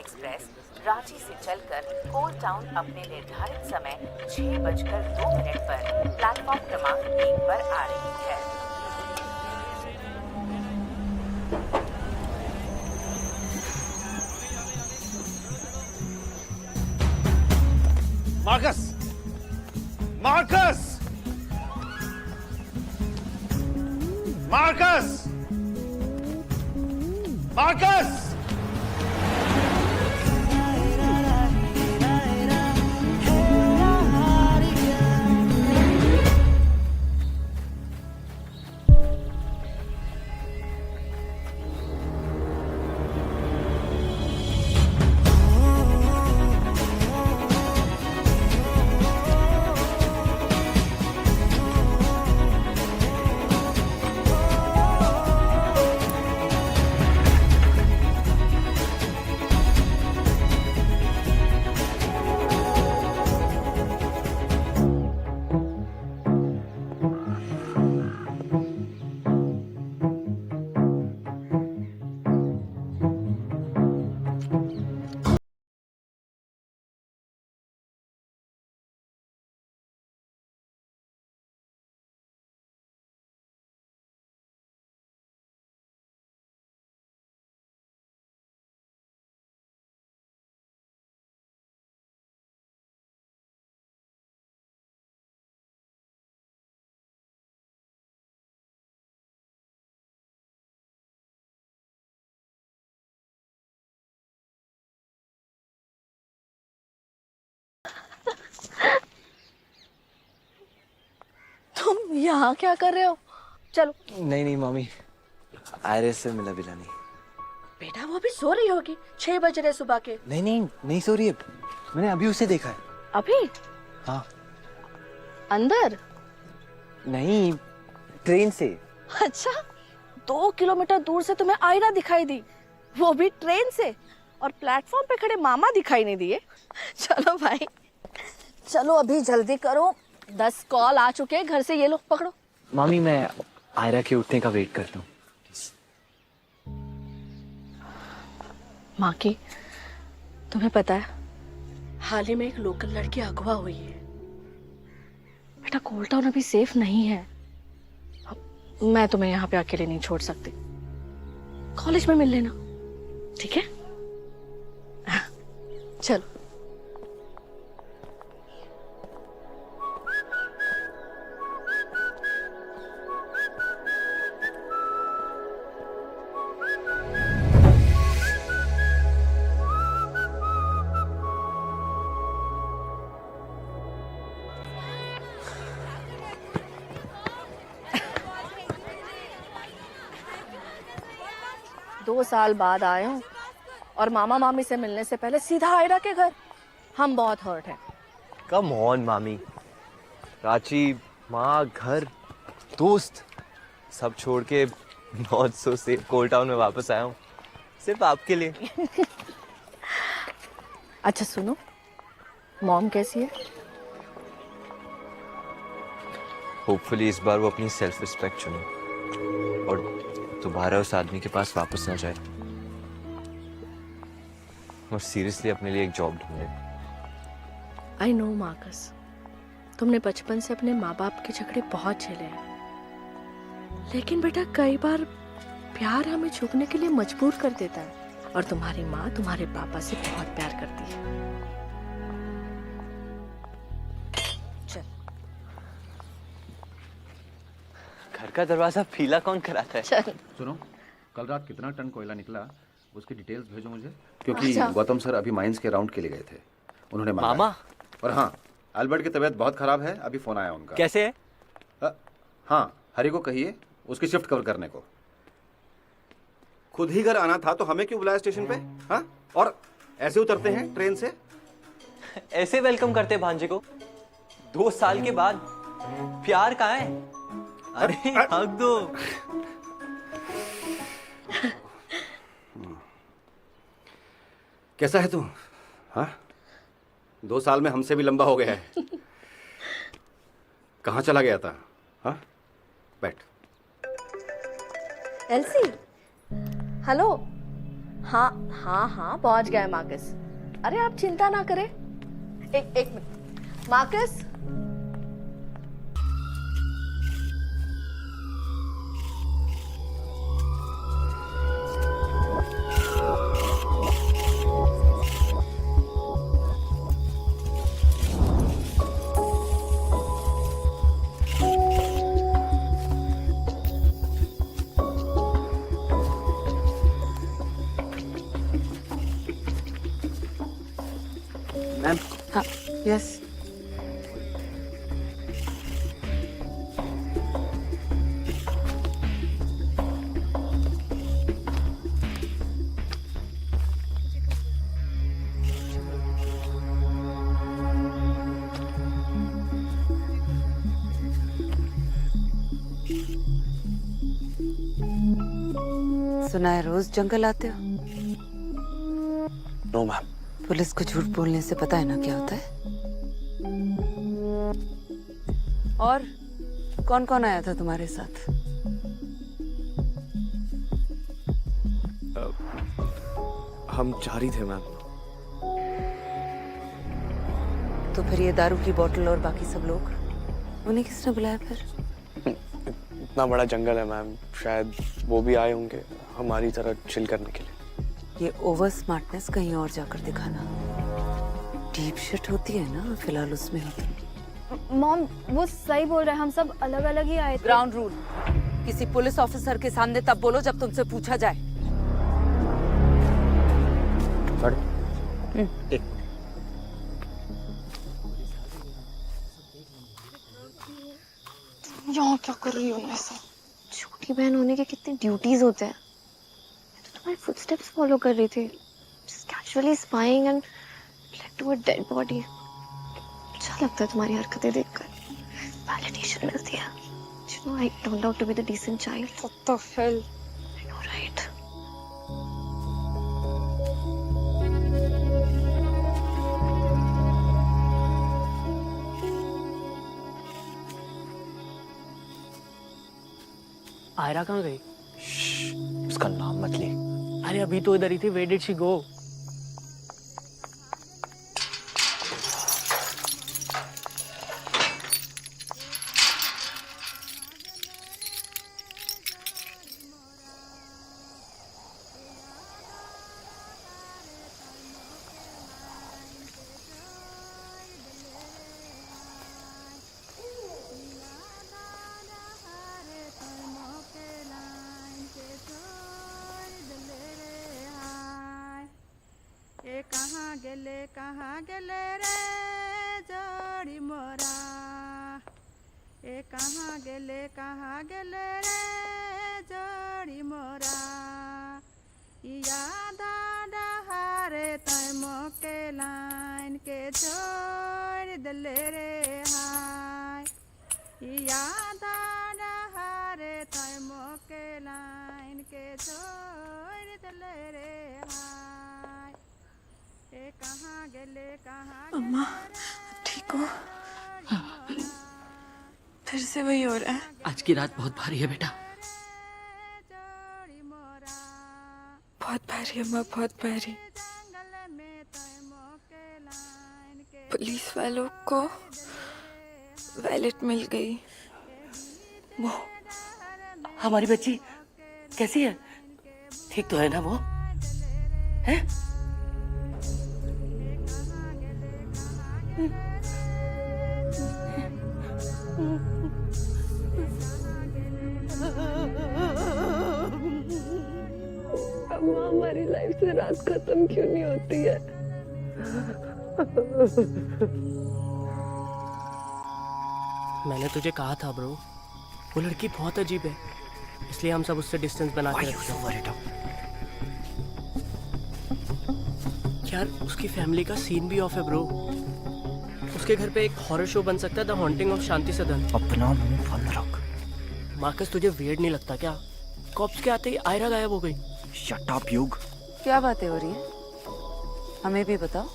Express Ranchi से चलकर कोल town अपने निर्धारित समय 6:02 पर प्लेटफॉर्म क्रमांक 1 पर आ रही है। मार्कस! मार्कस! मार्कस! मार्कस! तुम यहाँ क्या कर रहे हो? चलो। नहीं नहीं मामी, आयरिस से मिला बिला नहीं। बेटा वो भी सो रही होगी, 6 बज रहे सुबह के। नहीं नहीं नहीं सो रही है, मैंने अभी उसे देखा है। अभी? हाँ। अंदर? नहीं, ट्रेन से। अच्छा, 2 किलोमीटर दूर से तुम्हें आयरा दिखाई दी, वो भी ट्रेन से, और प्लेटफॉर्म पे खड़े मामा दिखाई नहीं दिए। चलो भाई चलो, अभी जल्दी करो, 10 कॉल आ चुके हैं घर से, ये लोग पकड़ो। मामी मैं आयरा के उठने का वेट करता हूँ। माँ की, तुम्हें पता है हाल ही में एक लोकल लड़की अगवा हुई है। बेटा कोल टाउन अभी सेफ नहीं है, मैं तुम्हें यहाँ पे अकेले नहीं छोड़ सकती, कॉलेज में मिल लेना, ठीक है? चलो। दो साल बाद आए हूँ और मामा मामी से मिलने से पहले सीधा आयरा के घर। हम बहुत हर्ट हैं। कम ऑन मामी, रांची, माँ, घर, दोस्त सब छोड़ के not so safe Cold Town में वापस आया हूँ, सिर्फ आपके लिए। अच्छा सुनो, मॉम कैसी है? होपफुली इस बार वो अपनी सेल्फ रिस्पेक्ट चुने और दोबारा उस आदमी के पास वापस ना जाए और सीरियसली अपने लिए एक जॉब ढूंढे। आई नो मार्कस, तुमने बचपन से अपने माँ बाप के झगड़े बहुत झेले हैं, लेकिन बेटा कई बार प्यार हमें झुकने के लिए मजबूर कर देता है, और तुम्हारी माँ तुम्हारे पापा से बहुत प्यार करती है। चल। घर का दरवाजा पीला कौन कराता है? चल। सुनो, कल रात कितना टन कोयला निकला उसकी डिटेल्स भेजो मुझे, क्योंकि अच्छा। गौतम सर अभी माइंस के राउंड के लिए गए थे, उन्होंने मांगा। मामा? और हाँ, अल्बर्ट की तबीयत बहुत खराब है, अभी फोन आया उनका। कैसे है? हाँ, हरी को कहिए उसकी शिफ्ट कवर करने को। खुद ही घर आना था तो हमें क्यों बुलाया स्टेशन पे? हाँ, और ऐसे उतरते हैं ट्रेन से? ऐसे वेलकम करते भांजे को 2 साल के बाद? प्यार कहाँ है? अरे हक दो। कैसा है तू? हाँ, 2 साल में हमसे भी लंबा हो गया है। कहाँ चला गया था? हाँ, बैठ। LC, hello. हाँ हाँ हाँ, पहुंच गए मार्कस। अरे आप चिंता ना करें। एक मिनट मार्कस। मैम। हाँ, यस। सुना है रोज जंगल आते हो? No ma'am. पुलिस को झूठ बोलने से पता है ना क्या होता है? और कौन कौन आया था तुम्हारे साथ? हम 4 ही थे मैम। तो फिर ये दारू की बोतल और बाकी सब लोग, उन्हें किसने बुलाया फिर? इतना बड़ा जंगल है मैम, शायद वो भी आए होंगे हमारी तरह चिल करने के लिए। ये ओवर स्मार्टनेस कहीं और जाकर दिखाना। डीप शिट होती है ना, फिलहाल उसमें हो तुम। मॉम वो सही बोल रहे हैं, हम सब अलग अलग ही आए थे। ग्राउंड रूल, किसी पुलिस ऑफिसर के सामने तब बोलो जब तुमसे पूछा जाए। यहाँ क्या कर रही हो ऐसा? छोटी बहन होने के कितने ड्यूटीज होते हैं। मैं तो तुम्हारे फुटस्टेप्स फॉलो कर रही थी, just casually spying and led to a dead body। अच्छा लगता है तुम्हारी हरकतें देखकर, वैलिडेशन मिलती है। You know I turned out to be the decent child। What the hell? I know, right? Ayra कहाँ गई? उसका नाम मत ले। अरे अभी तो इधर ही थी। Where did she go? कहाँ गेले रे जोड़ी मोरा, ए कहाँ गेले रे जोड़ी मोरा, याद डहारे तय मोके लाइन के छोड़ दले रे हाय, याद डहारे तय मोके लाइन के छोड़ दले रे हाय। अम्मा ठीक हो? फिर से वही हो रहा है। आज की रात बहुत भारी है बेटा। बहुत भारी अम्मा, बहुत भारी। पुलिस वालों को वैलेट मिल गई। वो हमारी बच्ची कैसी है? ठीक तो है ना वो? है? हमारी लाइफ से रात खत्म क्यों नहीं होती है? मैंने तुझे कहा था ब्रो, वो लड़की बहुत अजीब है, इसलिए हम सब उससे डिस्टेंस बना के रखते हैं। यार उसकी फैमिली का सीन भी ऑफ है ब्रो। उसके घर पे एक हॉरर शो बन सकता है, द हॉन्टिंग ऑफ शांति सदन। अपना मुंह बंद रख। मार्कस तुझे वियर्ड नहीं लगता क्या? कॉप्स के आते ही आयरा गायब हो गई। शट अप युग। क्या बातें हो रही है? हमें भी बताओ।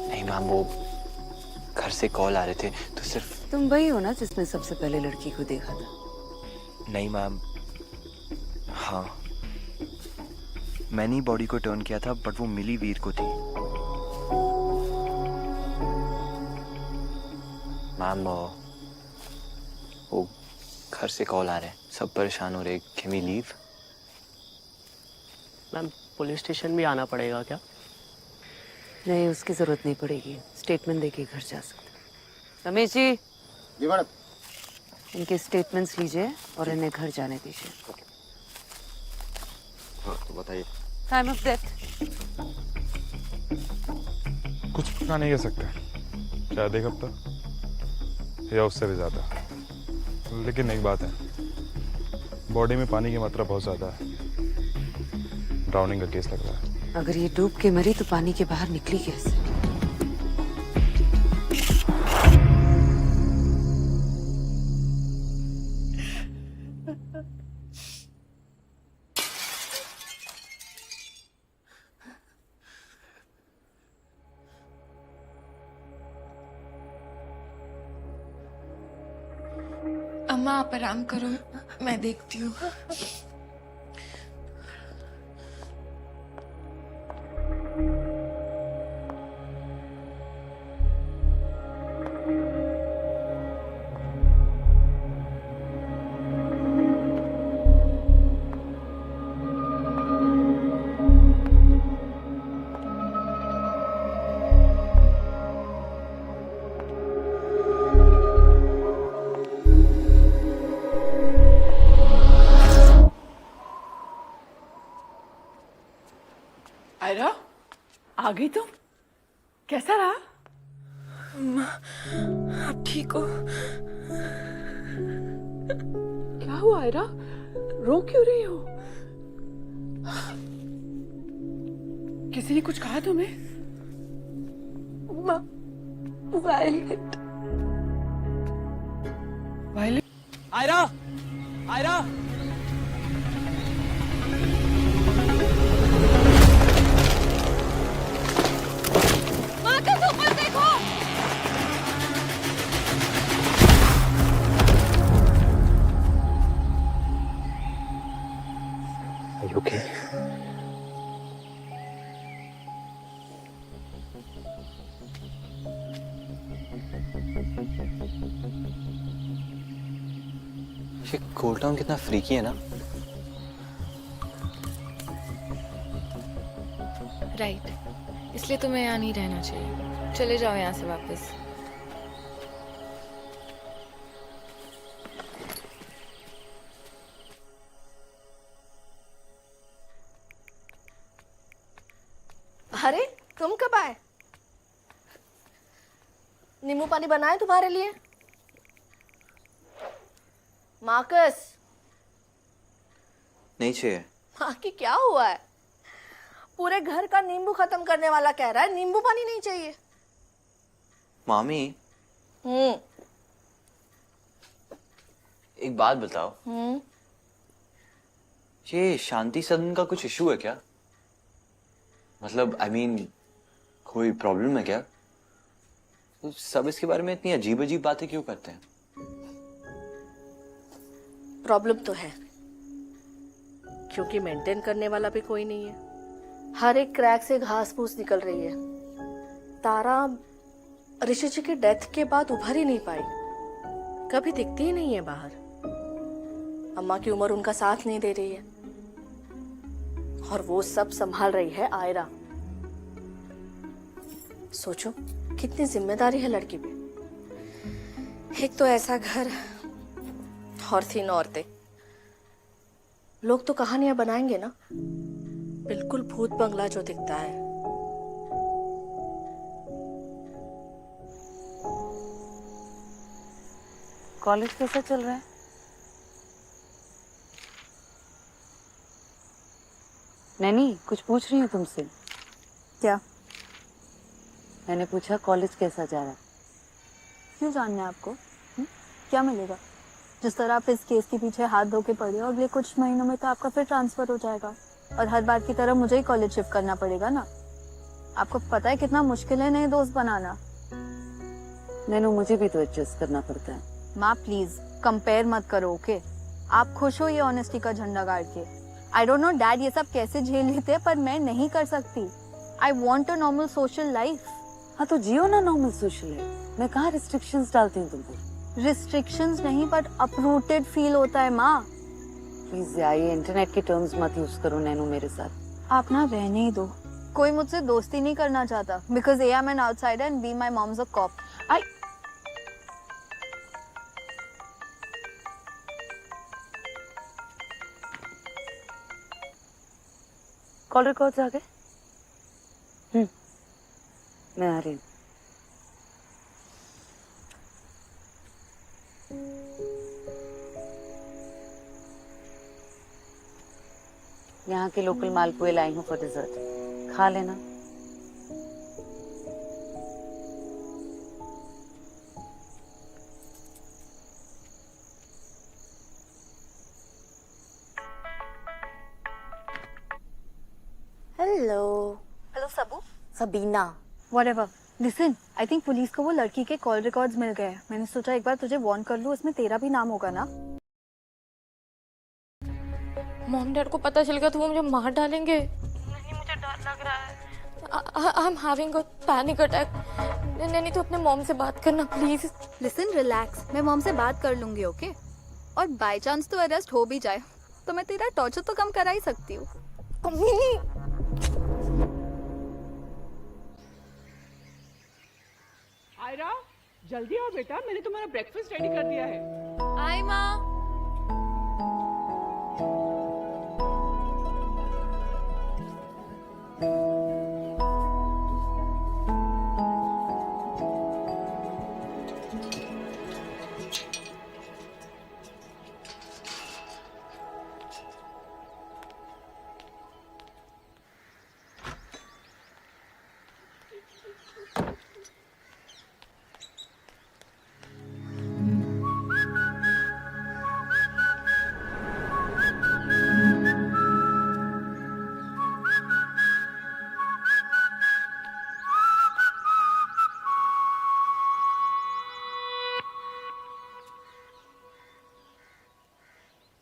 नहीं मैम, वो घर से कॉल आ रहे थे तो सिर्फ। तुम वही हो ना जिसने सबसे पहले लड़की को देखा था? नहीं मैम। हाँ मैंने ही बॉडी को टर्न किया था, बट वो मिली वीर को थी। मैम वो घर से कॉल आ रहे हैं, सब परेशान हो रहे, can we leave? Ma'am police station भी आना पड़ेगा क्या? नहीं, उसकी जरूरत नहीं पड़ेगी, स्टेटमेंट देके घर जा सकते। रमेश जी, जी मैडम। इनके स्टेटमेंट्स लीजिए और इन्हें घर जाने दीजिए। हाँ तो बताइए। टाइम ऑफ डेथ कुछ पता नहीं कह सकते, शायद एक हफ्ता या उससे भी ज्यादा। लेकिन एक बात है, बॉडी में पानी की मात्रा बहुत ज्यादा है, ड्राउनिंग का केस लग रहा है। अगर ये डूब के मरी तो पानी के बाहर निकली कैसे? अम्मा आप आराम करो, मैं देखती हूँ। आयरा, आ गई तुम? कैसा रहा? आप ठीक हो? क्या हुआ आयरा? रो क्यों रही हो? किसी ने कुछ कहा तुम्हें? Violet. Violet? Aira, Aira, Are you okay? ये कोल्ड टाउन कितना फ्रीकी है ना? राइट, इसलिए तुम्हें यहाँ नहीं रहना चाहिए। चले जाओ यहाँ से वापस। अरे तुम कब आए? नींबू पानी बनाए तुम्हारे लिए? मार्कस, नहीं चाहिए। हाँ कि क्या हुआ है? पूरे घर का नींबू खत्म करने वाला कह रहा है नींबू पानी नहीं चाहिए। मामी, एक बात बताओ, ये शांति सदन का कुछ इशू है क्या? मतलब I mean, कोई प्रॉब्लम है क्या? तो सब इसके बारे में इतनी अजीब अजीब बातें क्यों करते हैं? प्रॉब्लम तो है, क्योंकि मेंटेन करने वाला भी कोई नहीं है। हर एक क्रैक से घास फूस निकल रही है। तारा ऋषि जी के डेथ के बाद उभर ही नहीं पाई, कभी दिखती ही नहीं है बाहर। अम्मा की उम्र उनका साथ नहीं दे रही है, और वो सब संभाल रही है आयरा। सोचो कितनी जिम्मेदारी है लड़की पे। एक तो ऐसा घर और 3 औरतें। लोग तो कहानियां बनाएंगे ना, बिल्कुल भूत बंगला जो दिखता है। कॉलेज कैसा चल रहा है? नैनी, कुछ पूछ रही हूँ तुमसे। क्या? मैंने पूछा कॉलेज कैसा जा रहा है? क्यों जानना है आपको? क्या मिलेगा? जिस तरह आप इस केस के पीछे हाथ धो के पड़े हो, अगले कुछ महीनों में तो आपका फिर ट्रांसफर हो जाएगा और हर बार की तरह मुझे ही कॉलेज शिफ्ट करना पड़ेगा ना। आपको पता है कितना मुश्किल है नए दोस्त बनाना। नैनो, मुझे भी तो एडजस्ट करना पड़ता है। माँ प्लीज कंपेयर मत करो, ओके? आप खुश हो ये ऑनेस्टी का झंडा गाड़ के? आई डोंट नो डैड ये सब कैसे झेल लेते हैं, पर मैं नहीं कर सकती। I want a normal social life. हाँ तो जियो ना नॉर्मल सोशल लाइफ। मैं कहाँ रिस्ट्रिक्शंस डालती हूँ तुमको। रिस्ट्रिक्शंस नहीं, बट अपरूटेड फील होता है माँ। प्लीज यार ये इंटरनेट के टर्म्स मत यूज करो नैनो मेरे साथ। आप ना रहने ही दो। कोई मुझसे दोस्ती नहीं करना चाहता because A I am an outsider and B my mom's a cop. आई कॉल रिकॉर्ड्स आ गए। मैं आ रही हूँ। यहाँ के लोकल मालपुए लाई हूँ फॉर डिजर्ट, खा लेना। हेलो सबू। Sabina. Whatever. Listen, I think police को वो लड़की के कॉल रिकॉर्ड्स मिल गए। मैंने सोचा एक बार तुझे वार्न कर लूं, उसमें तेरा भी नाम होगा ना। मॉम डैड को पता चल गया तो वो मुझे मार डालेंगे। नहीं, मुझे डर लग रहा है। I am having a panic attack. नहीं तो अपने मॉम से बात करना प्लीज। Listen, relax. मैं मॉम से बात कर लूंगी, ओके? और बाय चांस तो अरेस्ट हो भी जाए तो मैं तेरा टॉर्चर तो कम करा ही सकती हूँ। आयरा, जल्दी आओ बेटा, मैंने तुम्हारा ब्रेकफास्ट रेडी कर दिया है। आई माँ।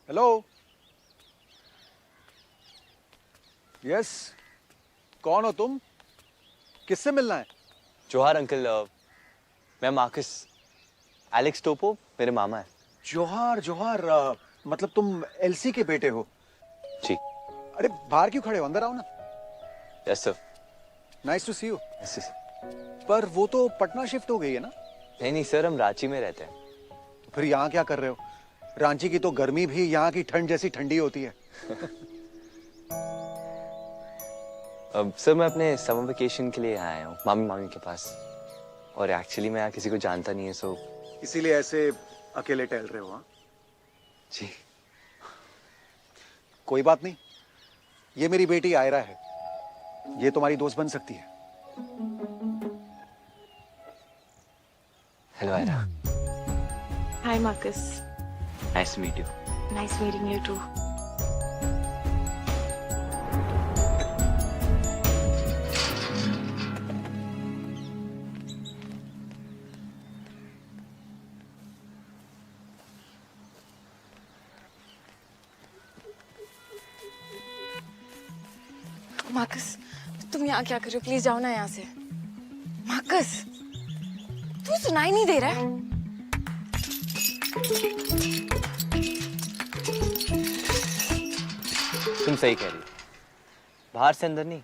हेलो। यस, कौन हो तुम? किससे मिलना है? जोहार अंकल, मैं मार्कस। एलेक्स टोपो मेरे मामा है। जोहार जोहार, मतलब तुम एलसी के बेटे हो? जी। अरे बाहर क्यों खड़े हो, अंदर आओ ना। Yes sir. Nice to see you. Yes sir. पर वो तो पटना शिफ्ट हो गई है ना? नहीं सर, हम रांची में रहते हैं। फिर यहाँ क्या कर रहे हो? रांची की तो गर्मी भी यहाँ की ठंड जैसी ठंडी होती है। अब सर मैं अपने समर वेकेशन के लिए यहाँ आया हूँ मामी मामी के पास, और एक्चुअली मैं यहाँ किसी को जानता नहीं है, सो इसीलिए ऐसे अकेले टहल रहे हो? हाँ जी। कोई बात नहीं, ये मेरी बेटी आयरा है, ये तुम्हारी दोस्त बन सकती है। Hello Aira. Hi Marcus. Nice to meet you. Nice meeting you too. Marcus, तुम यहाँ क्या कर रहे हो? प्लीज जाओ ना यहाँ से। मार्कस, तू सुनाई नहीं दे रहा है? तुम सही कह रही हो, बाहर से अंदर नहीं,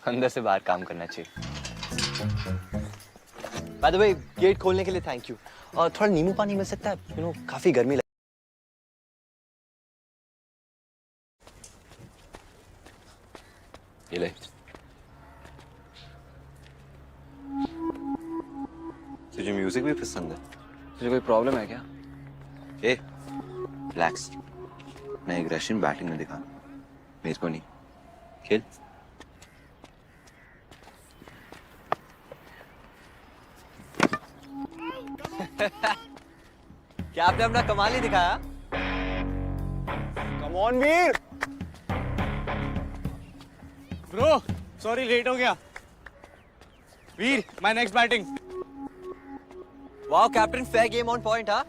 अंदर से बाहर काम करना चाहिए। बाय द वे, गेट खोलने के लिए थैंक यू। और थोड़ा नींबू पानी मिल सकता है? यू नो काफी गर्मी लग। ये ले। तुझे म्यूजिक भी पसंद है? तुझे कोई प्रॉब्लम है क्या? ए, रिलैक्स। मैं एक रशियन बैटिंग में दिखा, मेज को नहीं। खेल। क्या आपने अपना कमाल ही दिखाया? Come on Veer. Bro, sorry late हो गया। Veer, my next batting. Wow captain, fair game on point. हाँ,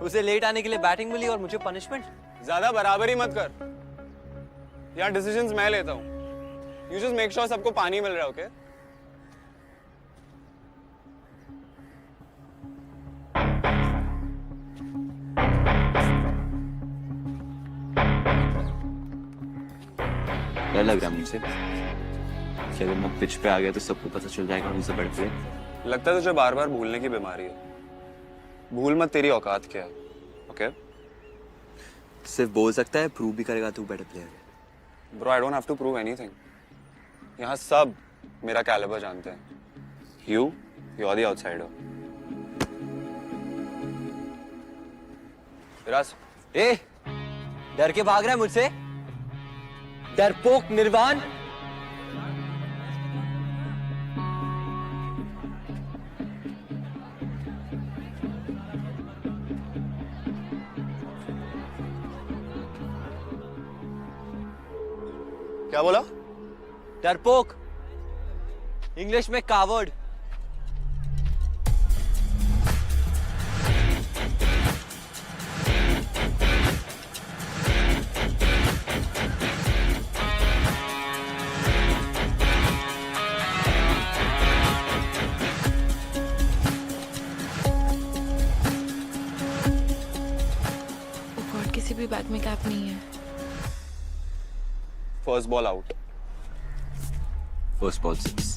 उसे लेट आने के लिए बैटिंग मिली और मुझे पनिशमेंट। ज्यादा बराबरी मत कर। यार डिसीजंस मैं लेता हूँ. You just make sure सबको पानी मिल रहा है, okay? क्या लग रहा है मुझसे कि अगर मैं पिच पे आ गया तो सबको पता चल जाएगा मुझसे बड़े प्लेयर. लगता है तुझे बार बार भूलने की बीमारी है. भूल मत तेरी औकात क्या है, okay? सिर्फ बोल सकता है, प्रूव भी करेगा तू बेटर प्लेयर है. Bro, I don't have to prove anything. यहाँ सब मेरा कैलिबर जानते हैं. You're the outsider. विराज, ए, डर के भाग रहा है मुझसे? डरपोक निर्वाण. क्या बोला? डरपोक, इंग्लिश में कावर्ड. गॉड, किसी भी बैग में कैप नहीं है. First ball out. First ball 6.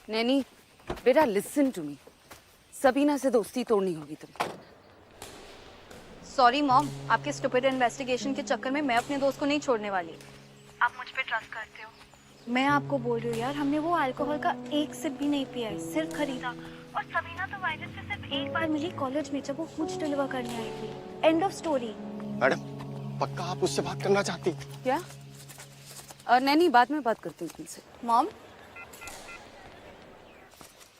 Naini, बेटा लिसन टू मी. सबीना से दोस्ती तोड़नी होगी तुम्हें. सॉरी मॉम, आपके स्टूपिड इन्वेस्टिगेशन के चक्कर में मैं अपने दोस्त को नहीं छोड़ने वाली. आप मुझ पे ट्रस्ट करते हो. मैं आपको बोल रही हूँ यार, हमने वो अल्कोहल का एक सिप भी नहीं पिया है, सिर्फ खरीदा. और सबीना तो वायरस से सिर्फ एक बार मिली कॉलेज में, जब वो कुछ डिलीवर करने आई थी. End of story. मैडम, पक्का आप उससे बात करना चाहती? क्या? नैनी, बाद में बात करती हूँ तुमसे. मॉम,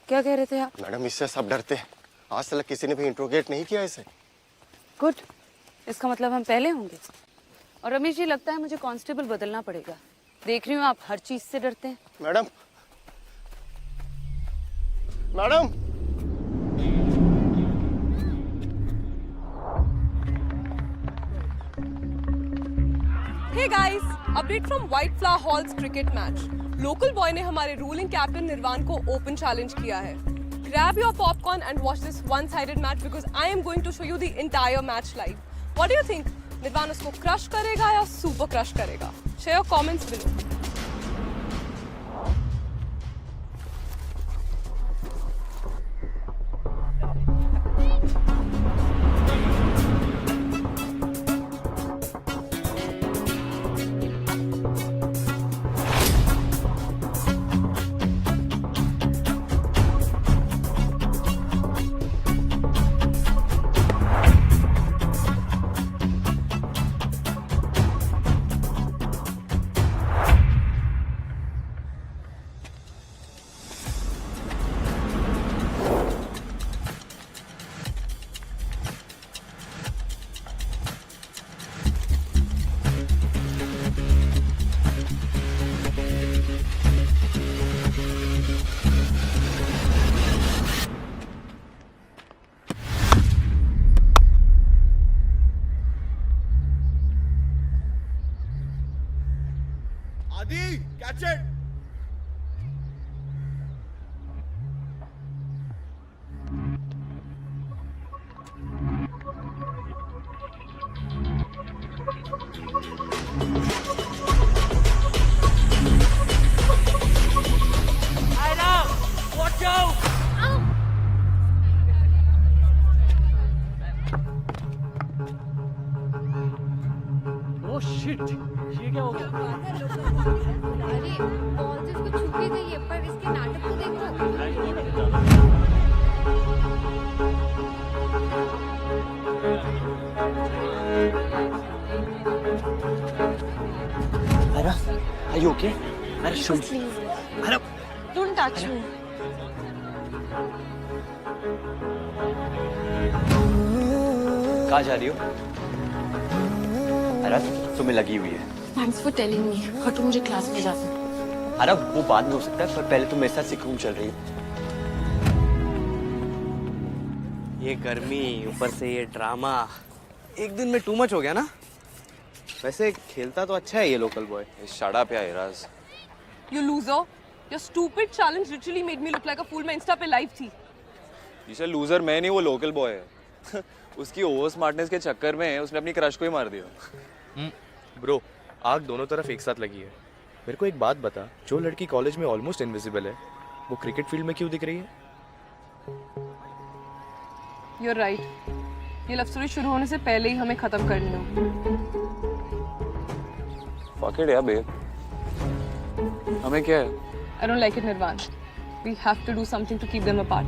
क्या कह रहे थे आप? मैडम, इससे सब डरते हैं. आज तक किसी ने भी इंट्रोगेट नहीं किया इसे. गुड, इसका मतलब हम पहले होंगे. और रमेश जी, लगता है मुझे कांस्टेबल बदलना पड़ेगा. देख रही हूँ आप हर चीज से डरते हैं. Madam, madam. Hey guys, update from White Flower Hall's cricket match. Local boy ने हमारे रूलिंग कैप्टन निर्वाण को ओपन चैलेंज किया है. Grab your popcorn and watch this one-sided match because I am going to show you the entire match live. What do you think? निर्वाण उसको crush करेगा या सुपर क्रश करेगा? Share your comments below. Adi, catch it! Watch out! Oh shit! ये क्या हो गया? अरे बॉल तो इसको छू भी गई है, पर इसके नाटक को देखो. Are you okay? Are you Please. अरे Don't touch me. कहाँ जा रही हो? अरे तुम्हें लगी हुई है। Thanks for telling me. हटो, मुझे क्लास में जाना है। अरे वो बाद में हो सकता है, पर पहले तुम मेरे साथ सिक्किम चल रही हो। ये गर्मी ऊपर से ये ड्रामा एक दिन में टू मच हो गया ना। वैसे खेलता तो अच्छा है ये लोकल बॉय। शट अप यार Ira's. You loser. Your stupid challenge literally made me look like a fool. मैं इंस्टा पे लाइव थी। ये लूजर मैं नहीं, वो लोकल बॉय है। उसकी ओवर स्मार्टनेस के चक्कर में उसने अपनी क्रश को ही मार दिया। ब्रो, आग दोनों तरफ एक साथ लगी है। मेरे को एक बात बता, जो लड़की कॉलेज में ऑलमोस्ट इनविजिबल है, वो क्रिकेट फील्ड में क्यों दिख रही है? You're right. ये लव स्टोरी शुरू होने से पहले ही हमें खत्म करनी होगी। Fuck it यार बेब। हमें क्या है? I don't like it, Nirvan. We have to do something to keep them apart.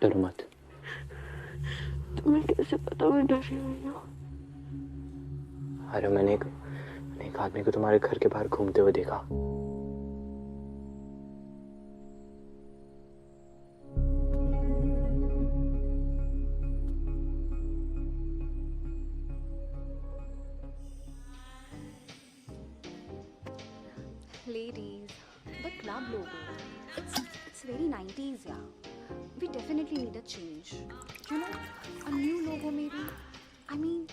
डरो मत। तुम्हें कैसे पता मैं डरी हुई हूँ? अरे मैंने एक आदमी को तुम्हारे घर के बाहर घूमते हुए देखा। Ladies, the club logo. It's very 90s, yeah. We definitely need a change. You know, a new logo maybe. I mean,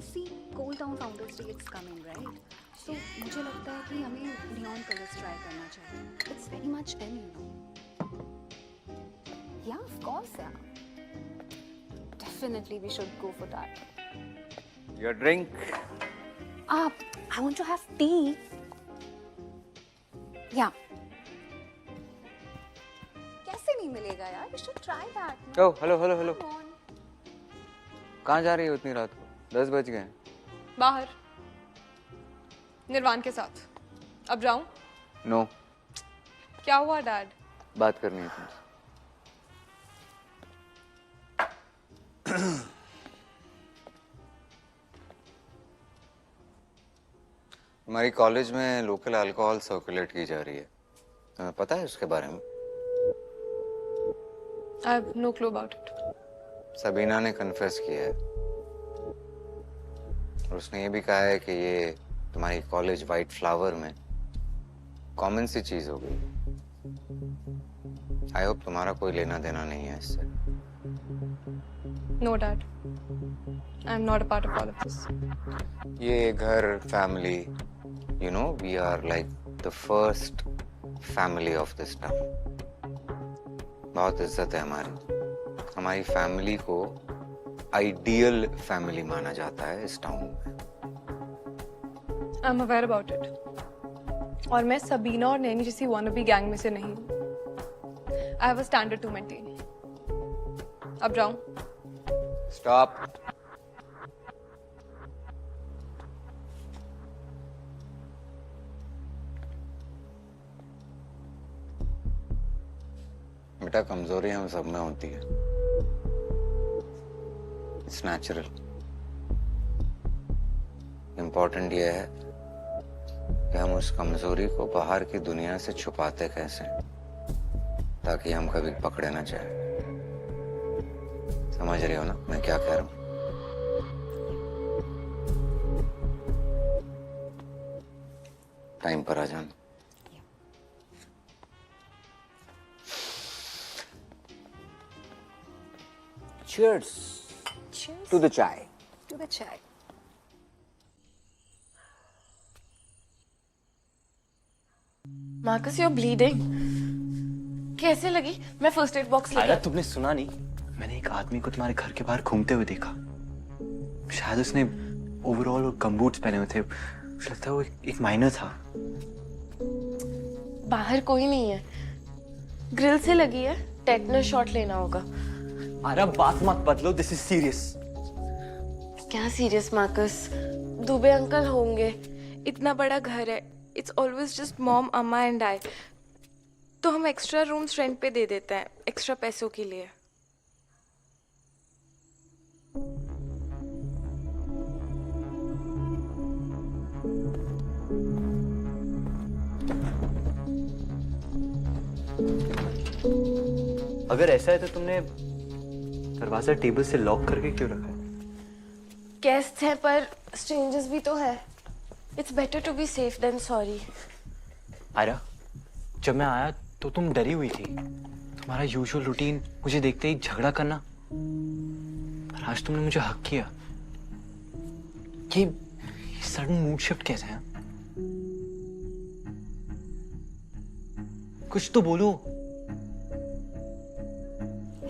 see, Cold Town Founders Day it's coming, right? So मुझे लगता है कि हमें neon colors try करना चाहिए. It's very much in, you know. Yeah, of course, yeah. Definitely we should go for that. Your drink? I want to have tea. Yeah. कैसे नहीं मिलेगा यार? We should try that. Oh hello. कहाँ जा रही हो इतनी रात को? 10 बज गए। बाहर निर्वाण के साथ। अब जाऊं? नो। क्या हुआ डैड? बात करनी है तुमसे। हमारी कॉलेज में लोकल अल्कोहल सर्कुलेट की जा रही है। तुम्हें पता है उसके बारे में? I have no clue about it. Sabina ने कन्फेस किया है और उसने ये भी कहा है कि ये तुम्हारी कॉलेज वाइट फ्लावर में कॉमन सी चीज हो गई। आई होप तुम्हारा कोई लेना देना नहीं है इससे। No, Dad. I'm not a part of all of this. ये घर, family, you know, we are like the first family of this town. बहुत इज्जत है हमारी फैमिली को आइडियल फैमिली माना जाता है इस टाउन में। I'm aware about it. और मैं सबीना और नैनी जैसी wannabe गैंग में से नहीं हूँ। I have a standard to maintain. अब जाऊं? Stop. बेटा, कमजोरी हम सब में होती है। It's natural. इम्पोर्टेंट ये है कि हम उस कमजोरी को बाहर की दुनिया से छुपाते कैसे हैं। ताकि हम कभी पकड़े ना जाए। समझ रही हो ना मैं क्या कह रहा हूँ? टाइम पर आ जाना। Cheers. Cheers. To the chai. To the chai. Marcus, you're bleeding. कैसे लगी? मैं फर्स्ट एड बॉक्स आयरा, लेकर। तुमने सुना नहीं? मैंने एक आदमी को तुम्हारे घर के बाहर घूमते हुए देखा। शायद उसने ओवरऑल और गमबूट्स पहने हुए थे। मुझे लगता है वो एक माइनर था। बाहर कोई नहीं है। ग्रिल से लगी है। टेटनस शॉट लेना होगा। आयरा, बात मत बदलो। This is serious. क्या सीरियस मार्कस? दुबे अंकल होंगे। इतना बड़ा घर है। इट्स ऑलवेज जस्ट मॉम, अम्मा एंड आई। तो हम एक्स्ट्रा रूम्स रेंट पे दे देते हैं, एक्स्ट्रा पैसों के लिए। अगर ऐसा है तो तुमने दरवाजा टेबल से लॉक करके क्यों रखा है? गेस्ट हैं पर स्ट्रेंजर्स भी तो है। It's better to be safe than sorry. Aira, जब मैं आया तो तुम डरी हुई थी। तुम्हारा यूजुअल रूटीन मुझे देखते ही झगड़ा करना। पर आज तुमने मुझे हक किया। ये सडन मूड शिफ्ट कैसे है? कुछ तो बोलो।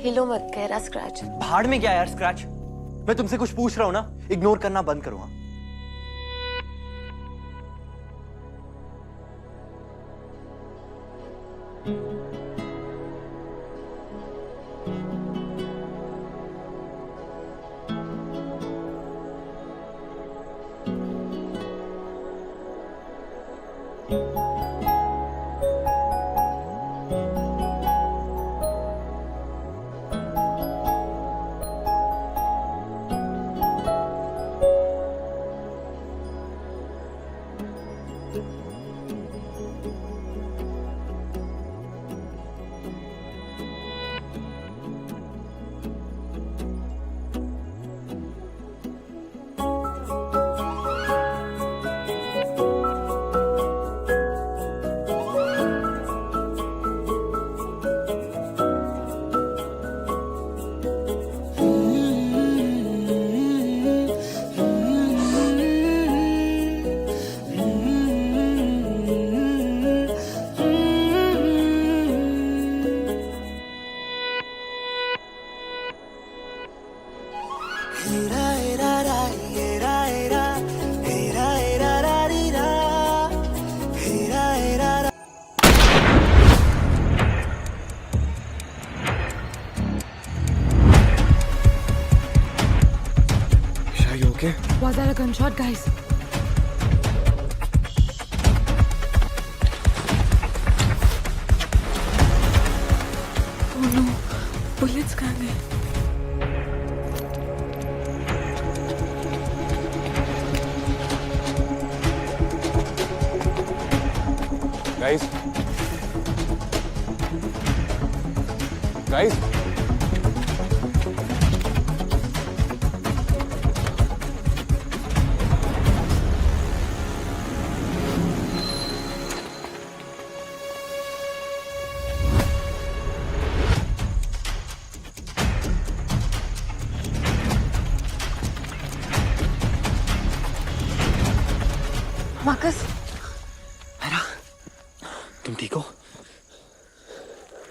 हिलो मत, कह रहा स्क्रैच। भाड़ में क्या यार स्क्रैच? मैं तुमसे कुछ पूछ रहा हूं ना, इग्नोर करना बंद करो। हाँ? Okay. Was that a gunshot, guys? Oh no, bullets कहाँ गए? Guys. मार्कस, तुम ठीक हो?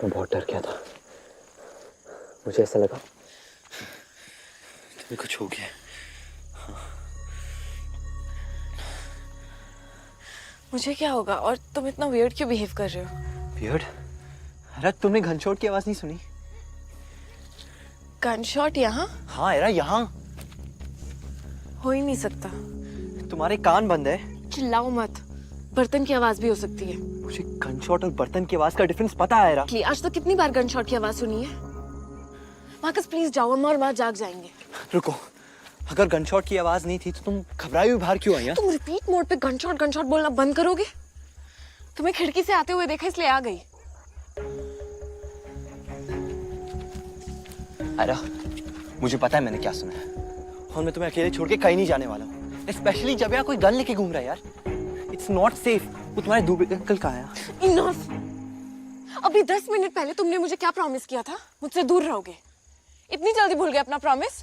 मैं बहुत डर गया था। मुझे ऐसा लगा तुम्हें कुछ हो गया। मुझे क्या होगा? और तुम इतना वियर्ड क्यों बिहेव कर रहे हो? वियर्ड? अरे तुमने गनशॉट की आवाज नहीं सुनी? गनशॉट यहाँ? हाँ यार, यहाँ हो ही नहीं सकता। तुम्हारे कान बंद है। चिल्लाओ मत, बर्तन की आवाज भी हो सकती है। मुझे गनशॉट और बर्तन की आवाज का डिफरेंस पता है यार। आज तो कितनी बार गनशॉट की आवाज सुनी है। मार्कस प्लीज जाओ, अम्मा और माँ जाग जाएंगे। रुको, अगर गनशॉट की आवाज नहीं थी तो तुम घबराई हुई बाहर क्यों आई? तुम रिपीट मोड पे गनशॉट बोलना बंद करोगे? तुम्हें खिड़की से आते हुए देखा इसलिए आ गई। आयरा, मुझे पता है मैंने क्या सुना है, और मैं तुम्हें अकेले छोड़ के कहीं नहीं जाने वाला हूँ, स्पेशली जब यहाँ कोई गन लेके घूम रहा है यार। It's not safe. वो तुम्हारे दुबे अंकल कहाँ है? इनफ। अभी 10 मिनट पहले तुमने मुझे क्या प्रॉमिस किया था? मुझसे दूर रहोगे। इतनी जल्दी भूल गए अपना प्रॉमिस?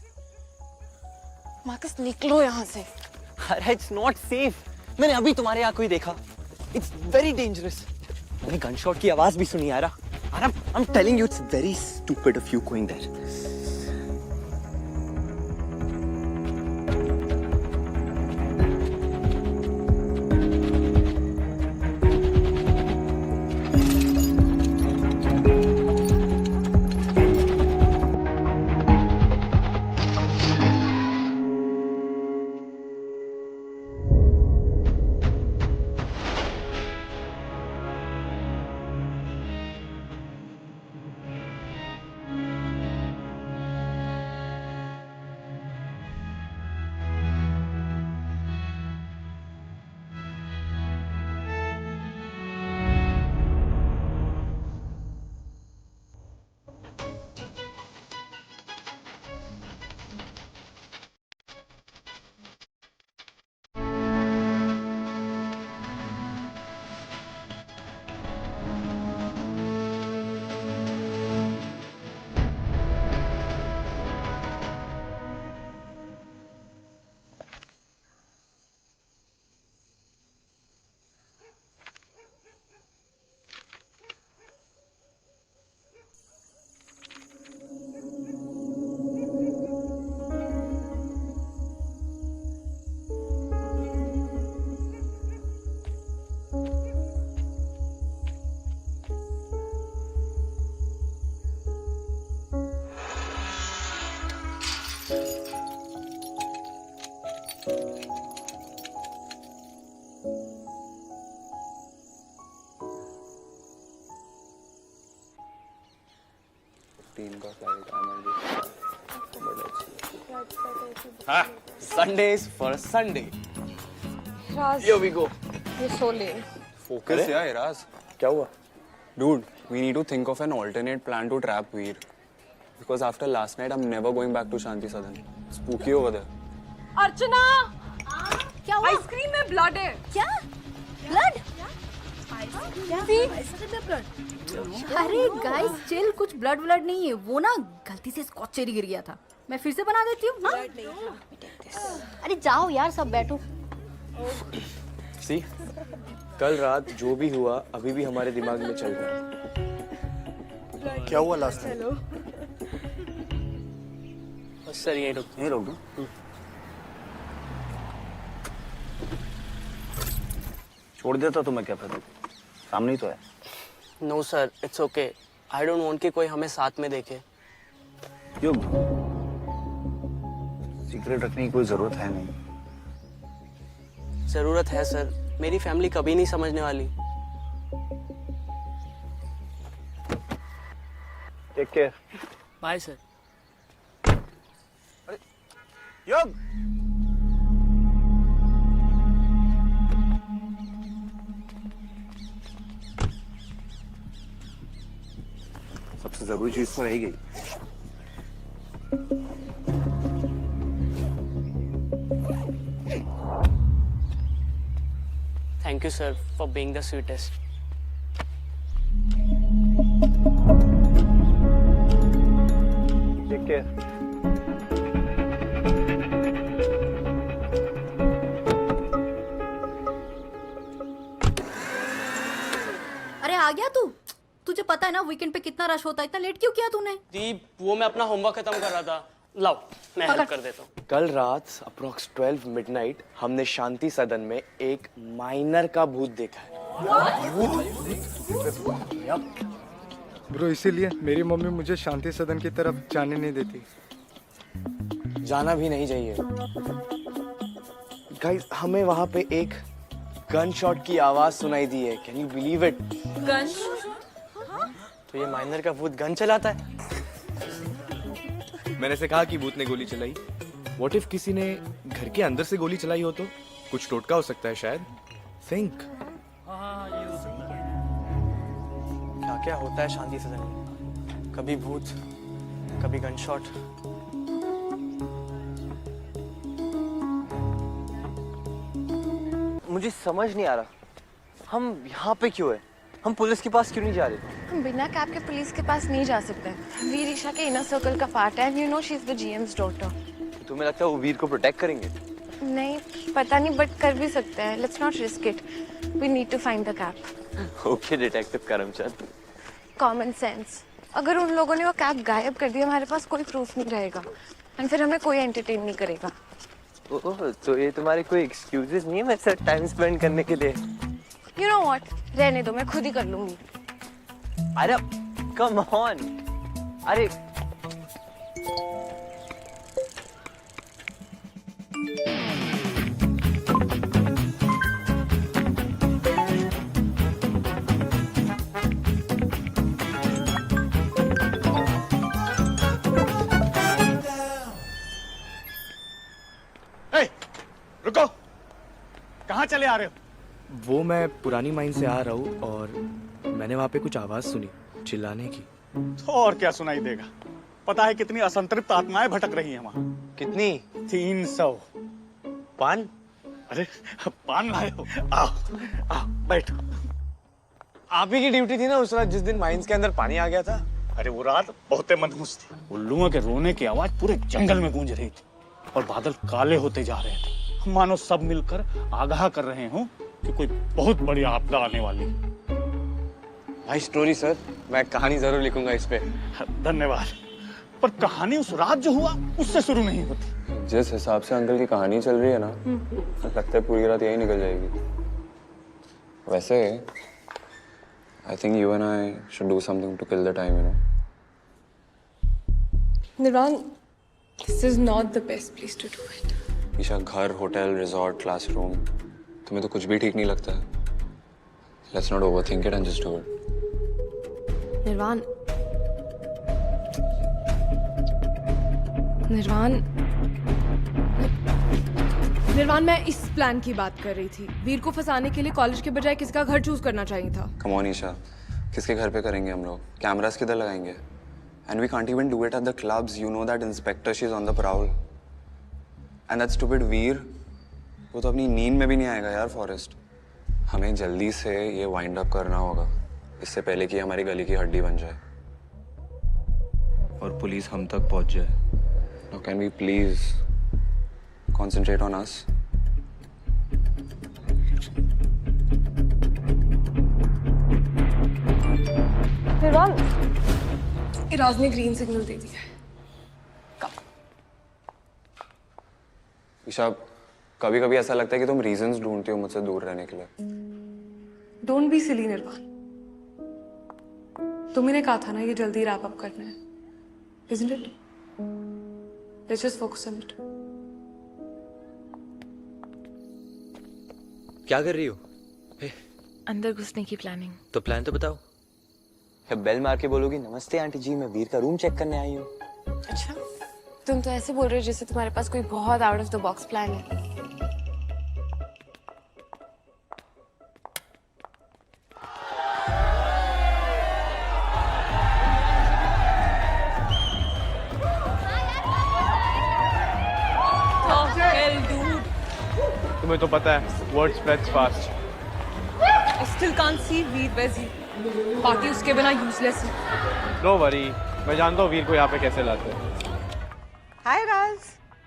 मार्कस निकलो यहाँ से। अरे इट्स नॉट सेफ। मैंने अभी तुम्हारे यहाँ कोई देखा। It's very dangerous. मैंने गन शॉट की आवाज भी सुनी यार। I am telling you, it's very stupid of you going there. Sundays for Sunday. Here we go. You're so lame. Focus यार इराज। क्या हुआ? Dude, we need to think of an alternate plan to trap Veer. Because after last night, I'm never going back to Shanti Sadan. Spooky over there. अर्चना, क्या हुआ? Ice cream में blood है। क्या? Blood? अरे guys chill, कुछ blood नहीं है, वो ना गलती से स्कॉच चेरी गिर गया था। मैं फिर से बना देती हूँ। अरे जाओ यार, सब बैठो। See, कल रात जो भी हुआ अभी भी हमारे दिमाग में चल रहा है। क्या हुआ लास्ट में? सर यहीं रोक दो। छोड़ देता तो मैं क्या करूँ, सामने ही तो है। No sir, it's okay. I don't want कि कोई हमें साथ में देखे। युग, सीक्रेट रखने की कोई जरूरत है नहीं। जरूरत है सर, मेरी फैमिली कभी नहीं समझने वाली। Take care. Bye sir. Yug, सबसे जरूरी चीज तो रह गई। Thank you sir for being the sweetest. Take care. अरे आ गया तू? तुझे पता है ना वीकेंड पे कितना रश होता है, इतना लेट क्यों किया तूने? दीप, वो मैं अपना होमवर्क खत्म कर रहा था। लाओ, मैं हेल्प कर देता हूँ। कल रात अप्रॉक्स 12 मिडनाइट हमने शांति सदन में एक माइनर का भूत देखा है। ब्रो, इसीलिए मेरी मम्मी मुझे शांति सदन की तरफ जाने नहीं देती। जाना भी नहीं चाहिए। गाइस, हमें वहां पे एक गन शॉट की आवाज सुनाई दी है। Can you believe it? Gun? तो ये माइनर का भूत गन चलाता है। मैंने से कहा कि भूत ने गोली चलाई। व्हाट इफ किसी ने घर के अंदर से गोली चलाई हो तो? कुछ टोटका हो सकता है शायद। थिंक। क्या क्या होता है शांति सदन में? कभी भूत, कभी गन शॉट। मुझे समझ नहीं आ रहा, हम यहाँ पे क्यों है? हम पुलिस के पास क्यों नहीं जा रहे? हम बिना कैब के पुलिस के पास नहीं जा सकते। वीर ईशा के इनर सर्कल का पार्ट है, you know she is the GM's daughter. तुम्हें लगता है वो वीर को प्रोटेक्ट करेंगे? नहीं पता नहीं, बट कर भी सकते हैं। Let's not risk it, we need to find the cab. Okay detective Karamchand. Common sense. अगर उन लोगों ने वो कैब गायब कर दी, हमारे पास कोई प्रूफ नहीं रहेगा एंड फिर हमें कोई एंटरटेन नहीं करेगा। ओह, तो ये तुम्हारे कोई एक्सक्यूजेस नहीं है मेरे साथ टाइम स्पेंड करने के लिए? यू नो व्हाट, रहने दो, मैं खुद ही कर लूंगी। अरे कम ऑन, अरे रुको, कहाँ चले आ रहे हो? वो मैं पुरानी माइन से आ रहा हूँ और मैंने वहाँ पे कुछ आवाज सुनी चिल्लाने की। तो और क्या सुनाई देगा? पता है कितनी असंतृप्त आत्माएं भटक रही हैं वहाँ? कितनी? 300। पान? अरे पान लाए हो? आओ आओ बैठो। आप ही की ड्यूटी थी ना उस रात जिस दिन माइंस के अंदर पानी आ गया था? अरे वो रात बहुत मनहूस थी। उल्लुओं के रोने की आवाज पूरे जंगल में गूंज रही थी और बादल काले होते जा रहे थे। मानो सब मिलकर आगाह कर रहे हों कि कोई बहुत बड़ी आपदा आने वाली। भाई स्टोरी सर, मैं कहानी जरूर लिखूंगा इस पे। धन्यवाद। पर कहानी उस रात जो हुआ उससे शुरू नहीं होती। जिस हिसाब से अंकल की कहानी चल रही है ना, लगता है पूरी रात यही निकल जाएगी। वैसे I think you and I should do something to kill the time, you know. Nirvaan, this is not the best place to do it. Isha, घर, होटल, रिजॉर्ट, क्लासरूम, तुम्हें तो कुछ भी ठीक नहीं लगता है। Let's not overthink it and just do it. निर्वाण, निर्वाण, निर्वाण, मैं इस प्लान की बात कर रही थी। वीर को फंसाने के लिए कॉलेज के बजाय किसका घर चूज करना चाहिए था। कम ऑन ईशा, किसके घर पे करेंगे हम लोग? कैमरास किधर लगाएंगे? And we can't even do it at the clubs. You know that inspector she is on the prowl. And that stupid Veer, वो तो अपनी नींद में भी नहीं आएगा यार फॉरेस्ट। हमें जल्दी से ये वाइंड अप करना होगा इससे पहले कि हमारी गली की हड्डी बन जाए और पुलिस हम तक पहुंच जाए। Now can we please concentrate on us? Nirvaan, Iraj ने ग्रीन सिग्नल दे दिया है। ईशा, कभी कभी ऐसा लगता है कि तुम रीजंस ढूंढती हो मुझसे दूर रहने के लिए। डोंट बी सिली निर्वाण, तुम्ही ने कहा था ना ये जल्दी रैप अप करना है, isn't it? Let's just focus on it. क्या कर रही हो? अंदर घुसने की प्लानिंग। तो प्लान तो बताओ। या बेल मार के बोलोगी नमस्ते आंटी जी, मैं वीर का रूम चेक करने आई हूँ। अच्छा, तुम तो ऐसे बोल रहे हो जैसे तुम्हारे पास कोई बहुत out of the box plan है। तुम्हें तो पता है word spreads fast. I still can't see Veer, where's he? बाकी उसके बिना यूजलेस है। नो वरी, मैं जानता हूँ वीर को यहाँ पे कैसे लाते हैं। हाय राज।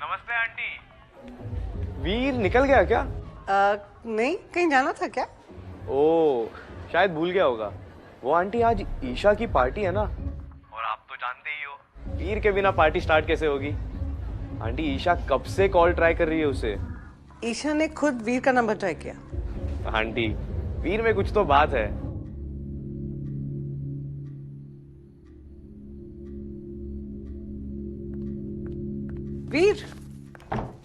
नमस्ते आंटी। वीर निकल गया क्या? नहीं, कहीं जाना था क्या? ओह, शायद भूल गया होगा। वो आंटी आज ईशा की पार्टी है ना, और आप तो जानते ही हो वीर के बिना पार्टी स्टार्ट कैसे होगी। आंटी ईशा कब से कॉल ट्राई कर रही है उसे। ईशा ने खुद वीर का नंबर ट्राई किया। आंटी, वीर में कुछ तो बात है। वीर,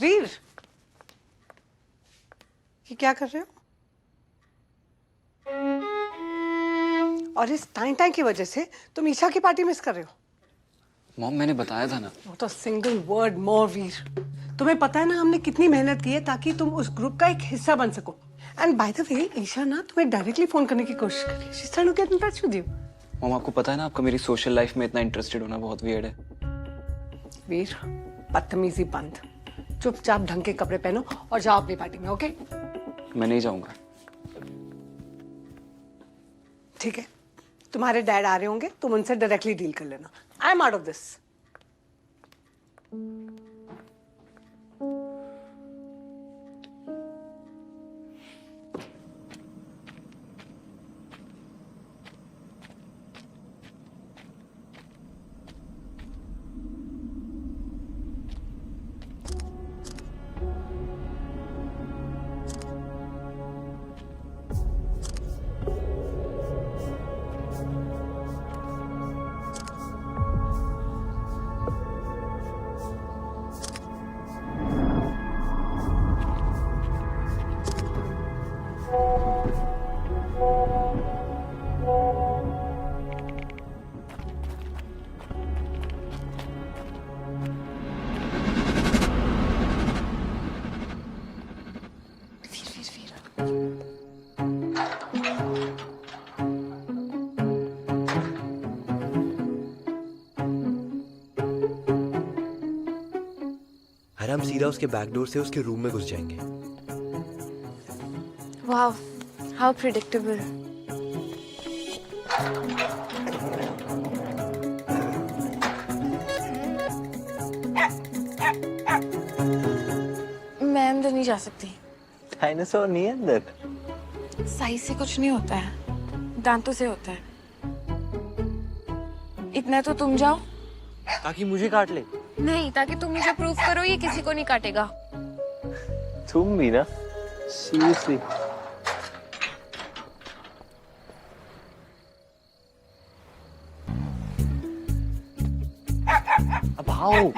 वीर, ये क्या कर रहे हो? और इस टाइम टाइम की वजह से तुम ईशा की पार्टी मिस कर रहे हो। मॉम, मैंने बताया था ना। नॉट अ सिंगल वर्ड मोर वीर। तुम्हें पता है ना हमने कितनी मेहनत की है ताकि तुम उस ग्रुप का एक हिस्सा बन सको। And by the way, Isha ना तुम्हें डायरेक्टली फोन करने की कोशिश कर रही है। She is trying to get in touch with you. Mom, आपको पता है ना आपका मेरी सोशल लाइफ में इतना इंटरेस्टेड होना बहुत वियर्ड है। वीर, बदतमीजी बंद। चुपचाप ढंग के कपड़े पहनो और जाओ अपनी पार्टी में, ओके? मैं नहीं जाऊंगा। ठीक है, तुम्हारे डैड आ रहे होंगे, तुम उनसे डायरेक्टली डील कर लेना। I am out of this. हम सीधा उसके बैकडोर से उसके रूम में घुस जाएंगे। वाह, हाउ प्रिडिक्टेबल। मैं अंदर नहीं जा सकती। डायनासोर नहीं है अंदर। साइज से कुछ नहीं होता है, दांतों से होता है। इतना तो तुम जाओ। ताकि मुझे काट ले। नहीं, ताकि तुम मुझे प्रूव करो ये किसी को नहीं काटेगा। तुम भी ना, सीरियसली। अब आओ।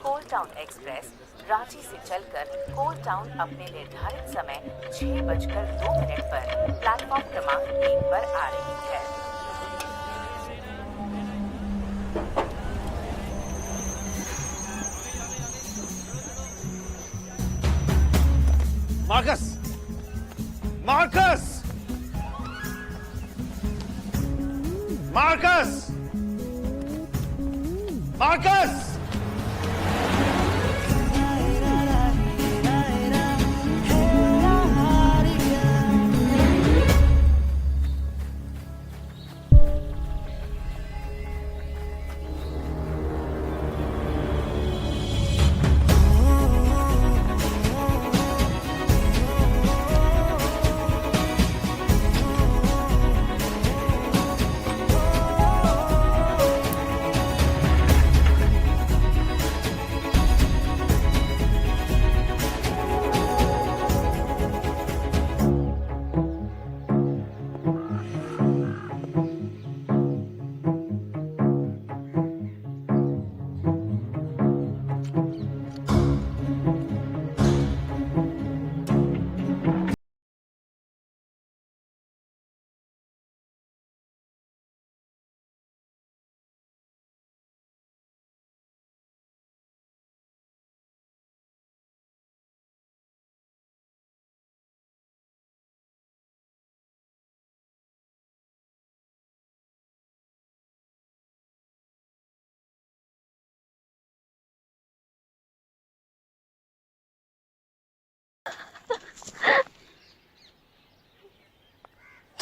कोल टाउन एक्सप्रेस रांची से चलकर कोल टाउन अपने निर्धारित समय 6:02 पर प्लेटफॉर्म क्रमांक 1 पर आ रही है। मार्कस! मार्कस! मार्कस! मार्कस!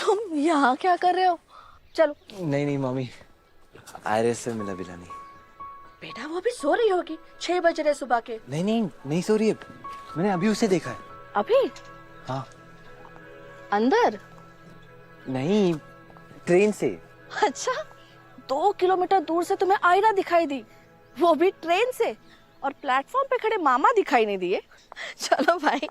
तुम यहाँ क्या कर रहे हो? चलो। नहीं नहीं मम्मी, आयरिस से मिला बिला नहीं। बेटा वो अभी सो रही होगी, 6 बज रहे सुबह के। नहीं नहीं नहीं सो रही है, मैंने अभी उसे देखा है। अभी? हाँ। अंदर? नहीं, ट्रेन से। अच्छा, 2 किलोमीटर दूर से तुम्हें आयरा दिखाई दी, वो भी ट्रेन से, और प्लेटफॉर्म पे खड़े मामा दिखाई नहीं दिए। चलो भाई,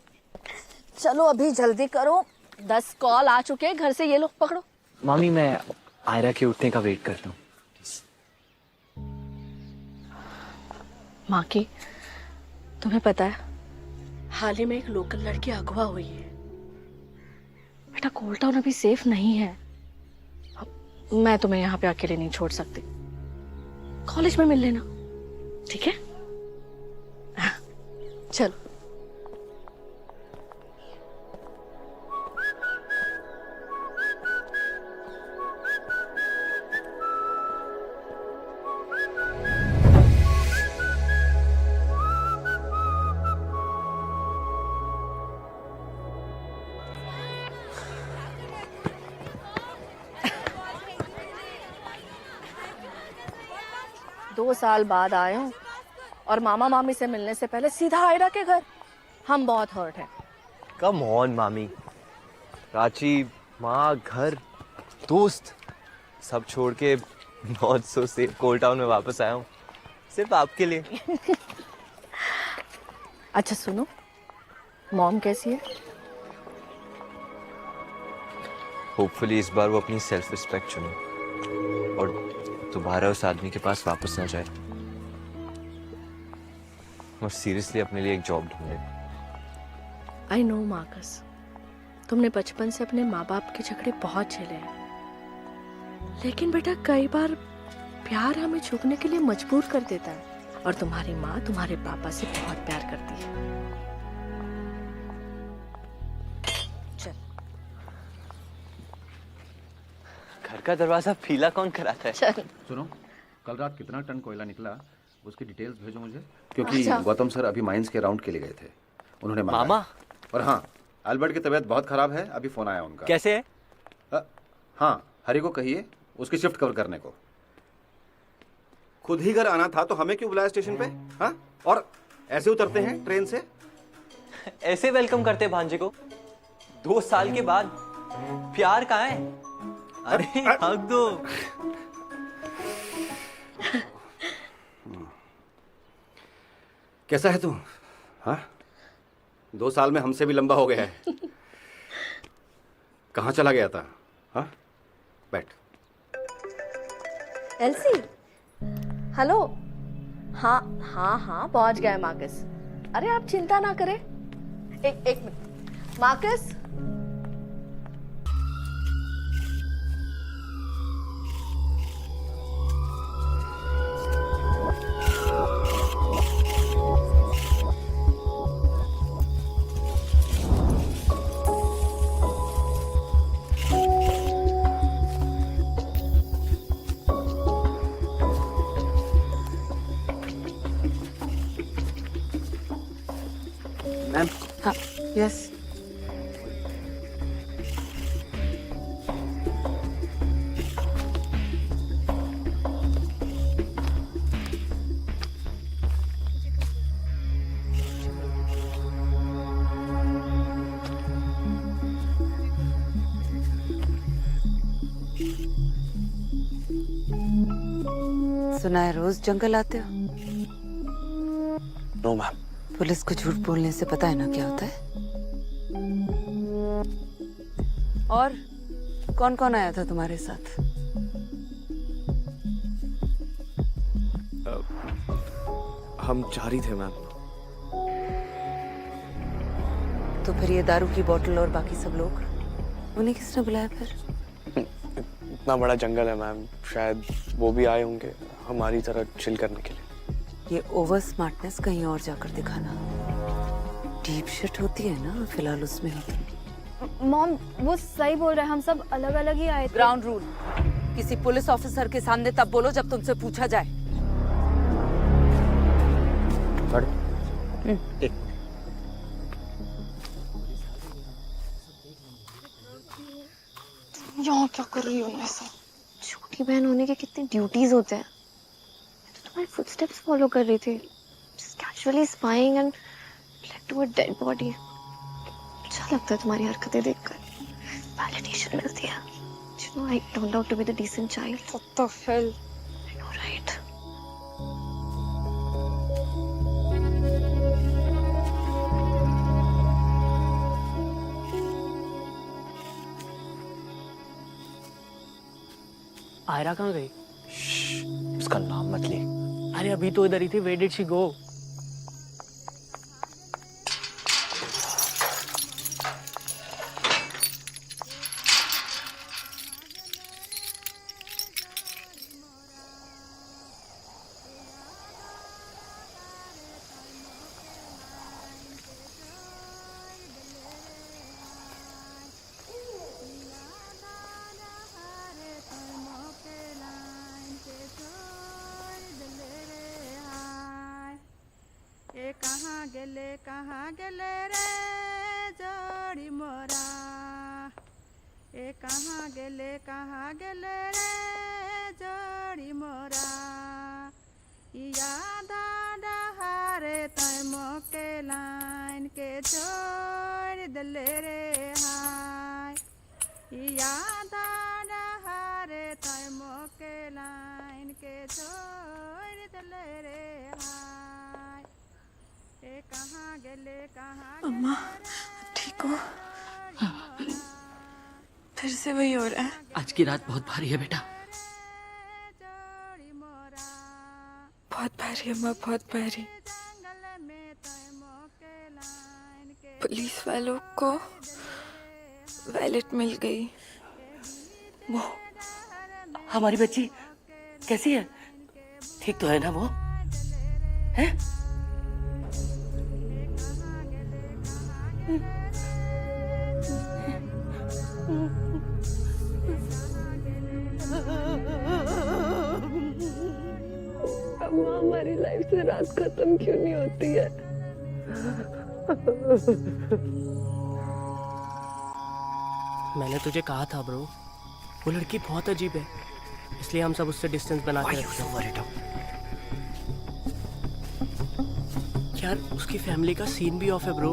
चलो अभी जल्दी करो, 10 कॉल आ चुके हैं घर से, ये लोग पकड़ो। मम्मी मैं आयरा के उठने का वेट करता हूँ। माँ की, तुम्हें पता है हाल ही में एक लोकल लड़की अगवा हुई है। बेटा कोल्ड टाउन अभी सेफ नहीं है। अब मैं तुम्हें यहाँ पे अकेले नहीं छोड़ सकती, कॉलेज में मिल लेना, ठीक है? चलो। दो साल बाद आए हूँ और मामा मामी से मिलने से पहले सीधा आयरा के घर। हम बहुत हर्ट हैं। कम ऑन मामी, रांची, माँ, घर, दोस्त सब छोड़ के not so safe cold town में वापस आया हूँ सिर्फ आपके लिए। अच्छा सुनो, मॉम कैसी है? होपफुली इस बार वो अपनी सेल्फ रिस्पेक्ट चुने और दोबारा उस आदमी के पास वापस ना जाए और सीरियसली अपने लिए एक जॉब ढूंढे। आई नो मार्कस, तुमने बचपन से अपने माँ बाप के झगड़े बहुत झेले हैं, लेकिन बेटा कई बार प्यार हमें झुकने के लिए मजबूर कर देता है, और तुम्हारी माँ तुम्हारे पापा से बहुत प्यार करती है। चल। घर का दरवाजा पीला कौन कराता है? चल। सुनो, कल रात कितना टन कोयला निकला उसकी डिटेल्स भेजो मुझे, क्योंकि अच्छा। गौतम सर अभी माइंस के राउंड के लिए गए थे, उन्होंने मांगा मामा? है। और हाँ, अल्बर्ट की तबीयत बहुत खराब है, अभी फोन आया उनका। कैसे है? हाँ, हरी को कहिए उसकी शिफ्ट कवर करने को। खुद ही घर आना था तो हमें क्यों बुलाया स्टेशन पे? हाँ, और ऐसे उतरते हैं ट्रेन से? ऐसे वेलकम करते भांजे को 2 साल के बाद? प्यार कहाँ है? अरे हक दो। कैसा है तू? हाँ, 2 साल में हमसे भी लंबा हो गया है। कहाँ चला गया था? हाँ, बैठ। LC, hello. हाँ हाँ हाँ, पहुंच गए मार्कस। अरे आप चिंता ना करें, एक मिनट। Marcus, ma'am. हाँ, यस। सुना है रोज जंगल आते हो? No ma'am. पुलिस को झूठ बोलने से पता है ना क्या होता है? और कौन कौन आया था तुम्हारे साथ? हम 4 ही थे मैम। तो फिर ये दारू की बोतल और बाकी सब लोग, उन्हें किसने बुलाया फिर? इतना बड़ा जंगल है मैम, शायद वो भी आए होंगे हमारी तरह चिल करने के लिए। ये ओवर स्मार्टनेस कहीं और जाकर दिखाना। डीप शिट होती है ना, फिलहाल उसमें होती। मॉम वो सही बोल रहे हैं, हम सब अलग अलग ही आए थे। ग्राउंड रूल, किसी पुलिस ऑफिसर के सामने तब बोलो जब तुमसे पूछा जाए। यहाँ क्या कर रही हो ना ऐसा? छोटी बहन होने के कितने ड्यूटीज होते हैं। मैं तो तुम्हारे फुटस्टेप्स फॉलो कर रही थी, just casually spying and led to a dead body. अच्छा लगता है तुम्हारी हरकतें देखकर, वैलिडेशन मिलती है। You know, I turned out to be the decent child. What the hell? I know, right? Ayra कहाँ गई? उसका नाम मत ले। अरे अभी तो इधर ही थी। Where did she go? कहाँ गेले रे जोड़ी मोरा, ए कहाँ गेले रे जोड़ी मोरा, याद डहारे तय मोके लाइन के छोड़ दले रे हाय, याद डहारे तय मोके लाइन के छोड़ दले रे हाय, ए कहाँ गेले अम्मा ठीक हो? फिर से वही हो रहा है। आज की रात बहुत भारी है बेटा। बहुत भारी अम्मा, बहुत भारी। पुलिस वालों को वैलेट मिल गई। वो हमारी बच्ची कैसी है? ठीक तो है ना वो? है? अम्मा हमारी लाइफ से रात खत्म क्यों नहीं होती है? मैंने तुझे कहा था ब्रो, वो लड़की बहुत अजीब है, इसलिए हम सब उससे डिस्टेंस बना के रखते हैं। यार उसकी फैमिली का सीन भी ऑफ है ब्रो।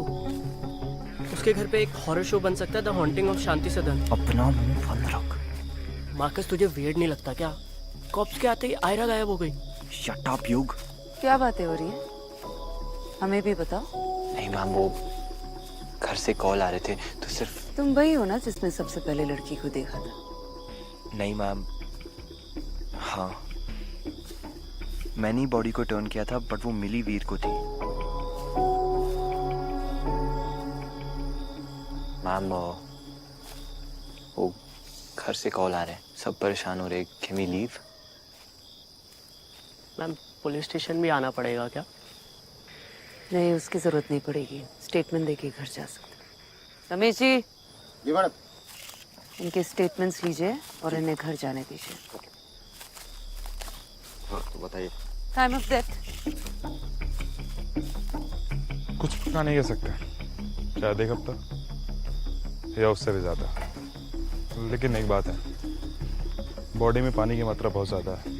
उसके घर पे एक हॉरर शो बन सकता है, द हॉन्टिंग ऑफ शांति सदन। अपना मुंह बंद रख। मार्कस तुझे वियर्ड नहीं लगता क्या? कॉप्स के आते ही आयरा गायब हो गई। शट अप युग। क्या बातें हो रही है? हमें भी बताओ। नहीं मैम, वो घर से कॉल आ रहे थे तो सिर्फ। तुम वही हो ना जिसने सबसे पहले लड़की को देखा था? नहीं मैम, हाँ मैंने ही बॉडी को टर्न किया था, बट वो मिली वीर को थी। मैम वो घर से कॉल आ रहे हैं, सब परेशान हो रहे। Can we leave? Ma'am police station भी आना पड़ेगा क्या? नहीं, उसकी जरूरत नहीं पड़ेगी, स्टेटमेंट देके घर जा सकते। रमेश जी। जी मैडम। इनके स्टेटमेंट्स लीजिए और इन्हें घर जाने दीजिए। हाँ तो बताइए। टाइम ऑफ डेथ कुछ पता नहीं कह सकते, शायद एक हफ्ता या उससे भी ज्यादा। लेकिन एक बात है, बॉडी में पानी की मात्रा बहुत ज्यादा है,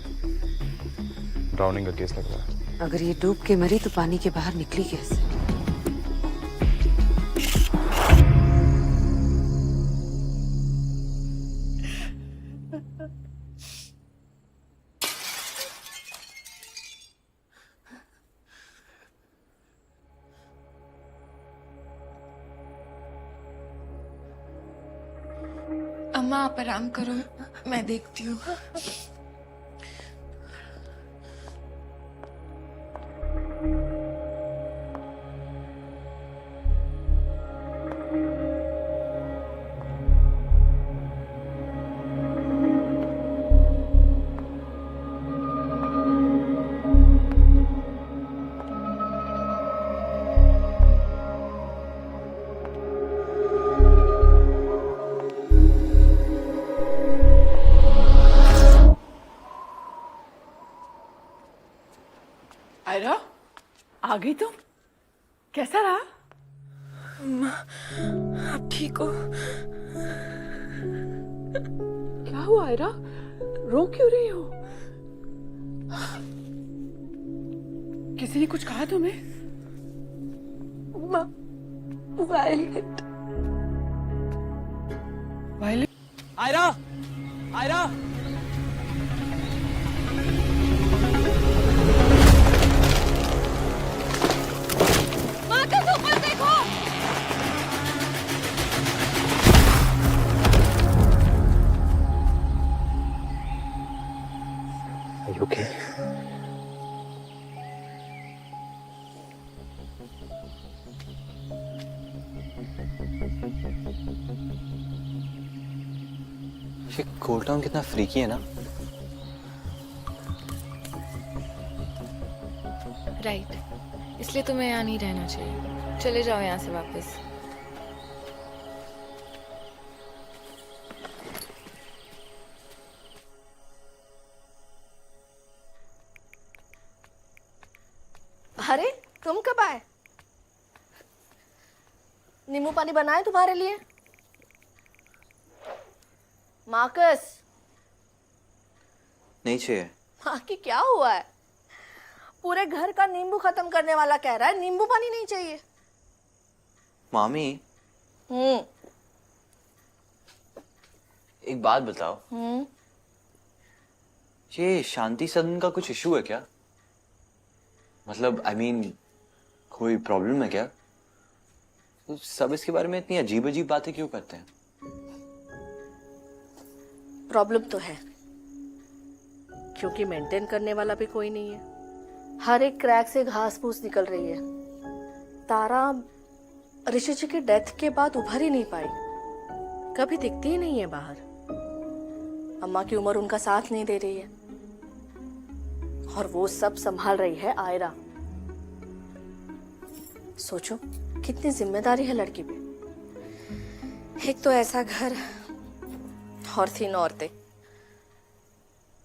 ड्राउनिंग का केस लग रहा है। अगर ये डूब के मरी तो पानी के बाहर निकली कैसे? अम्मा आप आराम करो, मैं देखती हूँ। आयरा, आ गई तुम? कैसा रहा? अम्मा, आप ठीक हो? क्या हुआ आयरा? रो क्यों रही हो? किसी ने कुछ कहा तुम्हें? Violet. Violet? Aira, Aira, Marcus ऊपर देखो। Are you okay? ये कोल्ड टाउन कितना फ्रीकी है ना। राइट, इसलिए तुम्हें यहाँ नहीं रहना चाहिए। चले जाओ यहाँ से वापस। अरे तुम कब आए? नींबू पानी बनाए तुम्हारे लिए? मार्कस, नहीं चाहिए। माँ की क्या हुआ है? पूरे घर का नींबू खत्म करने वाला कह रहा है नींबू पानी नहीं चाहिए। मामी, एक बात बताओ, ये शांति सदन का कुछ इशू है क्या? मतलब आई मीन कोई प्रॉब्लम है क्या? तो सब इसके बारे में इतनी अजीब अजीब बातें क्यों करते हैं? प्रॉब्लम तो है, क्योंकि मेंटेन करने वाला भी कोई नहीं है। हर एक क्रैक से घास फूस निकल रही है। तारा ऋषि जी की डेथ के बाद उभर ही नहीं पाई, कभी दिखती ही नहीं है बाहर। अम्मा की उम्र उनका साथ नहीं दे रही है, और वो सब संभाल रही है आयरा। सोचो कितनी जिम्मेदारी है लड़की पे। एक तो ऐसा घर और 3 औरतें।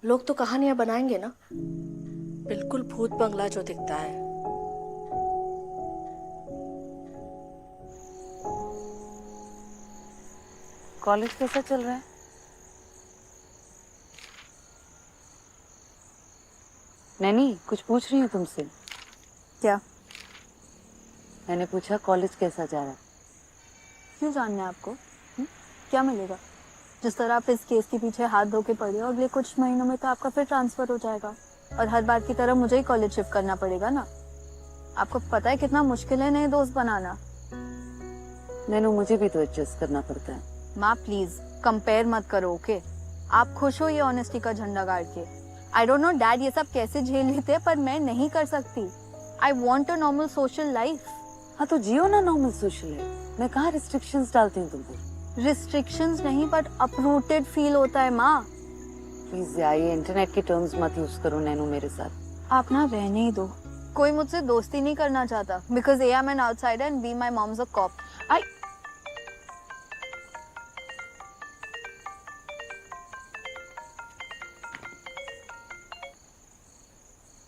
लोग तो कहानियां बनाएंगे ना, बिल्कुल भूत बंगला जो दिखता है। कॉलेज कैसा चल रहा है? नैनी, कुछ पूछ रही हूँ तुमसे। क्या? मैंने पूछा कॉलेज कैसा जा रहा है? क्यों जानना है आपको? क्या मिलेगा? जिस तरह आप इस केस के पीछे हाथ धो के पड़े हो, अगले कुछ महीनों में तो आपका फिर ट्रांसफर हो जाएगा, और हर बार की तरह मुझे ही कॉलेज शिफ्ट करना पड़ेगा ना। आपको पता है कितना मुश्किल है नए दोस्त बनाना। नैनू, मुझे भी तो एडजस्ट करना पड़ता है। माँ प्लीज कंपेयर मत करो, ओके? आप खुश हो ये ऑनेस्टी का झंडा गाड़ के। आई डोंट नो डैड ये सब कैसे झेल लेते हैं, पर मैं नहीं कर सकती। I want a normal social life. हाँ तो जियो ना नॉर्मल सोशल लाइफ। मैं कहाँ रिस्ट्रिक्शंस डालती हूँ तुमको। रिस्ट्रिक्शंस नहीं, बट अपरूटेड फील होता है माँ। प्लीज यार, ये इंटरनेट के टर्म्स मत यूज करो नैनू मेरे साथ। आप ना रहने ही दो। कोई मुझसे दोस्ती नहीं करना चाहता, because I am an outsider and B my mom's a cop. आई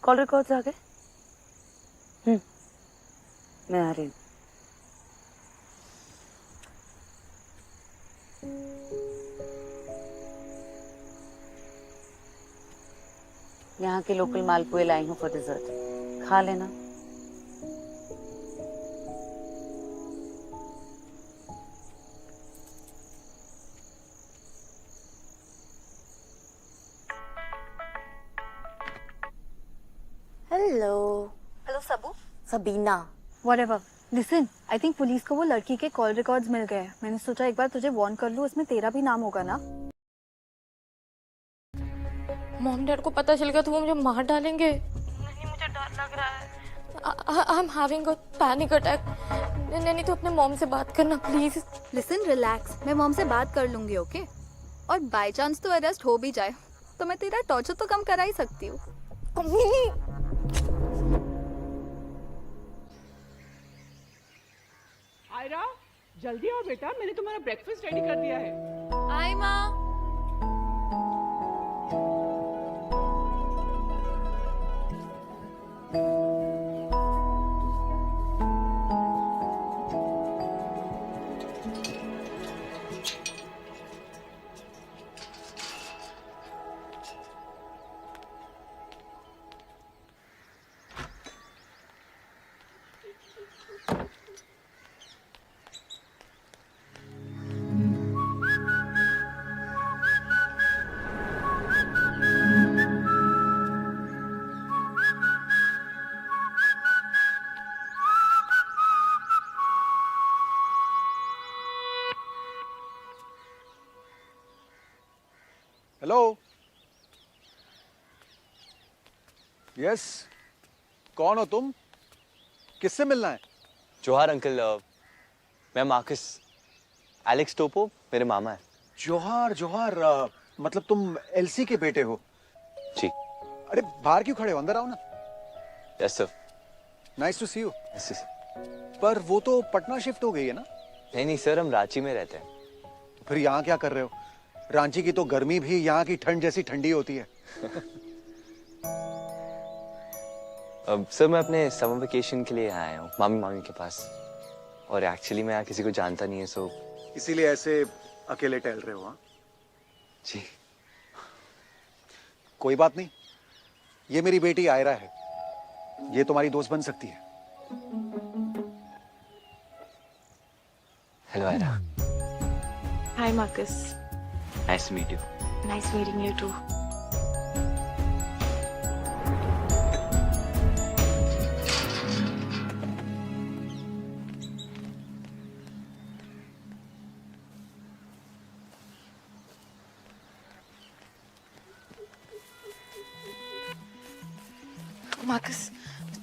कॉल रिकॉर्ड्स आ गए? मैं आ रही हूँ। यहाँ के लोकल मालपुए लाई हूँ फॉर डिजर्ट, खा लेना। हेलो सबू। Sabina. Whatever. Listen, I think police को वो लड़की के कॉल रिकॉर्ड्स मिल गए हैं। मैंने सोचा एक बार तुझे वार्न कर लूं, उसमें तेरा भी नाम होगा ना। मॉम डैड को पता चल गया तो वो मुझे मार डालेंगे। नहीं, मुझे डर लग रहा है। I am having a panic attack. Naini, तो अपने मॉम से बात करना प्लीज। लिसन, रिलैक्स, मैं मॉम से बात कर लूंगी, ओके? और बाय चांस तो अरेस्ट हो भी जाए तो मैं तेरा टॉर्चर तो कम करा ही सकती हूँ। आयरा, जल्दी आओ बेटा, मैंने तुम्हारा ब्रेकफास्ट रेडी कर दिया है। आई माँ। हेलो। यस, कौन हो तुम? किससे मिलना है? जोहार अंकल, मैं मार्कस। एलेक्स टोपो मेरे मामा है। जोहार जोहार, मतलब तुम एलसी के बेटे हो? जी। अरे बाहर क्यों खड़े हो, अंदर आओ ना। Yes sir. Nice to see you. Yes sir. पर वो तो पटना शिफ्ट हो गई है ना? नहीं सर, हम रांची में रहते हैं। फिर यहाँ क्या कर रहे हो? रांची की तो गर्मी भी यहाँ की ठंड जैसी ठंडी होती है। सर मैं अपने समर वेकेशन के लिए आया हूँ मामी मामी के पास, और एक्चुअली मैं यहाँ किसी को जानता नहीं है, सो इसीलिए ऐसे अकेले टहल रहे हो? हाँ जी। कोई बात नहीं, ये मेरी बेटी आयरा है, ये तुम्हारी दोस्त बन सकती है। Hello Aira. Hi Marcus. Nice to meet you. Nice meeting you too. Marcus,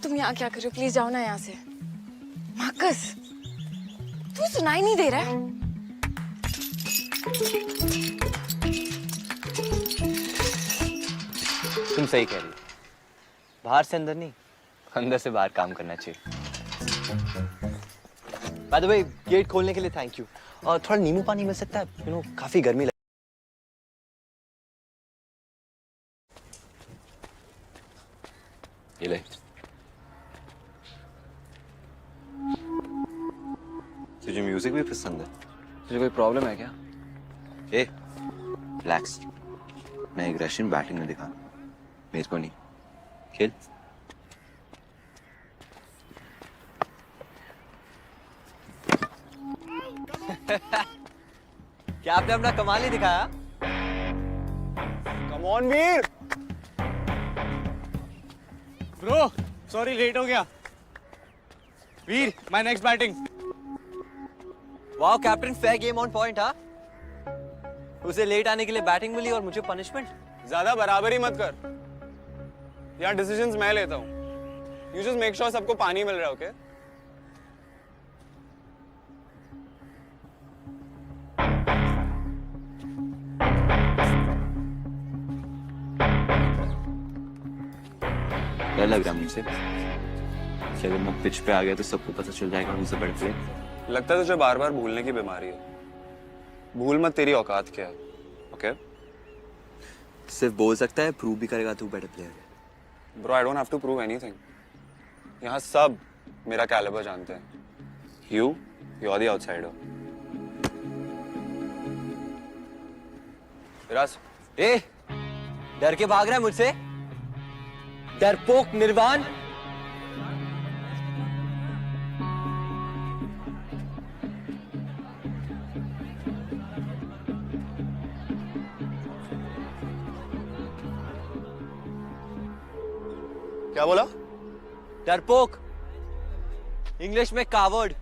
तुम यहाँ क्या कर रहे हो? प्लीज जाओ ना यहाँ से। मार्कस, तू सुनाई नहीं दे रहा है? तुम सही कह रही हो, बाहर से अंदर नहीं, अंदर से बाहर काम करना चाहिए। बाय द वे, गेट खोलने के लिए थैंक यू। और थोड़ा नींबू पानी मिल सकता है? काफी गर्मी ये ले। तुझे म्यूजिक भी पसंद है? तुझे कोई प्रॉब्लम है क्या? ए, रिलैक्स। मैं एक रशियन बैटिंग में दिखा, मेरे को नहीं। खेल। क्या आपने अपना कमाल ही दिखाया? Come on Veer. Bro sorry, late हो गया। Veer, my next batting. Wow captain, fair game on point. हाँ, उसे लेट आने के लिए बैटिंग मिली और मुझे पनिशमेंट। ज्यादा बराबरी मत कर, यहाँ डिसीजंस मैं लेता हूँ। यू जस्ट मेक श्योर सबको पानी मिल रहा है, ओके? डर लग रहा मुझसे कि अगर मैं पिच पे आ गया तो सबको पता चल जाएगा मुझसे बड़े प्लेयर। लगता है तुझे बार बार भूलने की बीमारी है। भूल मत तेरी औकात क्या है, ओके? सिर्फ बोल सकता है, प्रूव भी करेगा तू बेटर प्लेयर है। Bro, I don't have to prove anything. यहाँ सब मेरा कैलिबर जानते हैं। You are the outsider. Viraj, ए, डर के भाग रहा है मुझसे? डरपोक निर्वाण। क्या बोला? डरपोक, इंग्लिश में कावर्ड।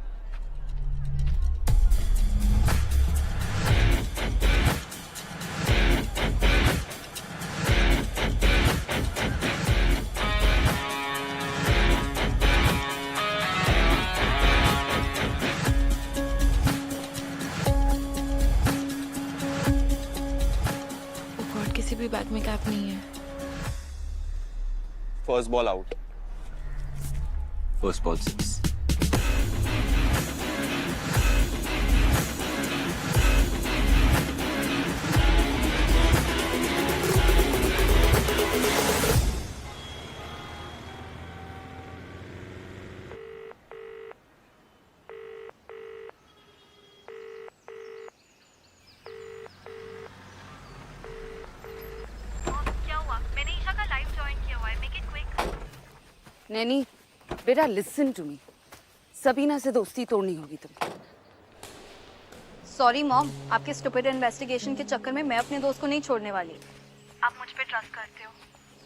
किसी भी बैट में कैप नहीं है। First ball out. First ball 6। Naini, बेटा लिसन टू मी। सबीना से दोस्ती तोड़नी होगी तुम्हें। सॉरी मॉम, आपके स्टूपिड इन्वेस्टिगेशन के चक्कर में मैं अपने दोस्त को नहीं छोड़ने वाली। आप मुझ पे ट्रस्ट करते हो।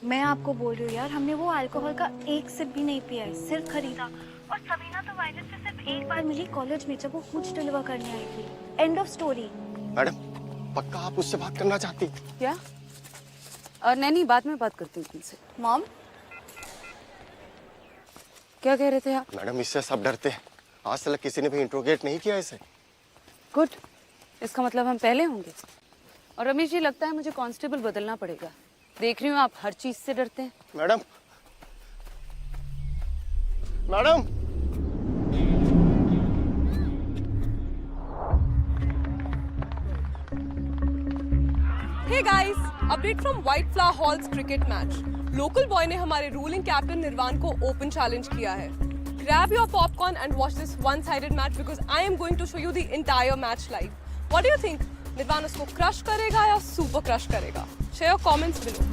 मैं आपको बोल रही हूँ यार, हमने वो अल्कोहल का एक सिप भी नहीं पिया है, सिर्फ खरीदा। और सबीना तो वायरस से सिर्फ एक बार मिली कॉलेज में, जब वो कुछ डिलीवर करने आई थी। End of story. मैडम, पक्का आप उससे बात करना चाहती? क्या? और नैनी बाद में बात करती हूँ तुमसे। मॉम, क्या कह रहे थे आप? मैडम इससे सब डरते हैं, आज तक किसी ने भी इंट्रोगेट नहीं किया इसे। गुड, इसका मतलब हम पहले होंगे। और रमेश जी, लगता है मुझे कांस्टेबल बदलना पड़ेगा। देख रही हूँ आप हर चीज से डरते हैं। Madam, madam, Hey guys, update from White Flower Hall's cricket match. Local boy ने हमारे ruling captain निर्वाण को open challenge किया है. Grab your popcorn and watch this one-sided match because I am going to show you the entire match live. What do you think? निर्वाण उसको crush करेगा या super crush करेगा? Share your comments below.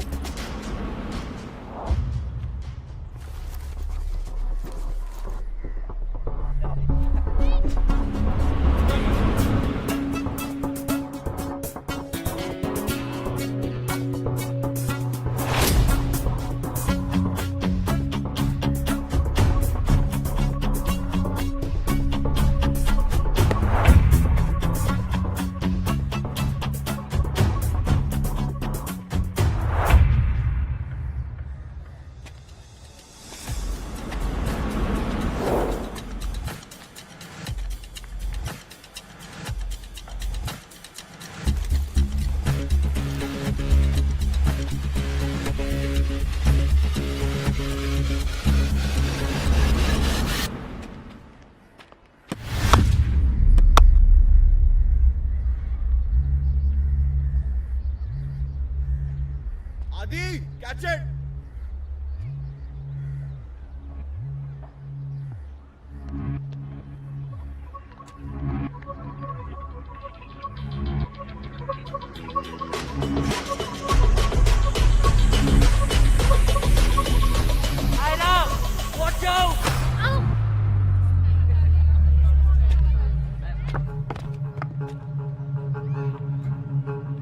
Adi, catch it! Watch out!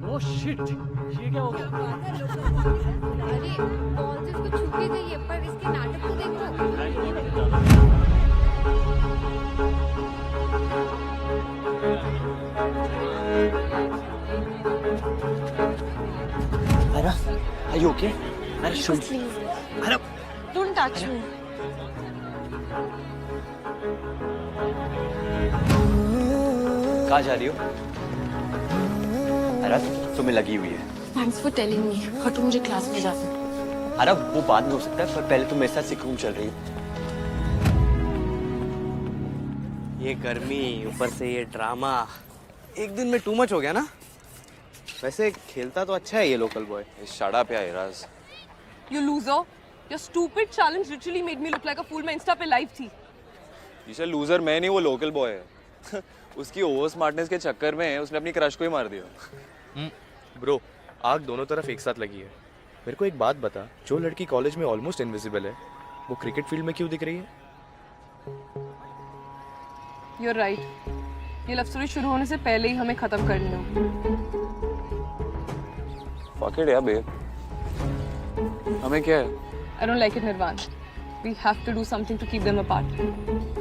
Oh shit! ये क्या हो गया? अरे बॉल तो इसको छू के गई है, पर इसके नाटक को देखो। Ira, are you okay? Ira, shoot. Ira, Don't touch me. कहाँ जा रही हो? अरे तुम्हें लगी हुई है। Thanks for telling me. हटो, मुझे क्लास में जाना है। अरे वो बाद में हो सकता है, पर पहले तुम मेरे साथ सिक्रूम चल रही हो। ये गर्मी, ऊपर से ये ड्रामा, एक दिन में टू मच हो गया ना? वैसे खेलता तो अच्छा है ये लोकल बॉय। शट अप यार Ira's. You loser. Your stupid challenge literally made me look like a fool. मैं इंस्टा पे लाइव थी। ईशा लूजर मैं नहीं, वो लोकल बॉय है। उसकी ओवर स्मार्टनेस के चक्कर में उसने अपनी क्रश को ही मार दिया। ब्रो, आग दोनों तरफ एक साथ लगी है। मेरे को एक बात बता, जो लड़की कॉलेज में ऑलमोस्ट इनविजिबल है, वो क्रिकेट फील्ड में क्यों दिख रही है? You're right. ये लव स्टोरी शुरू होने से पहले ही हमें खत्म करनी हो। Fuck it यार बेब। हमें क्या है? I don't like it, Nirvan. We have to do something to keep them apart.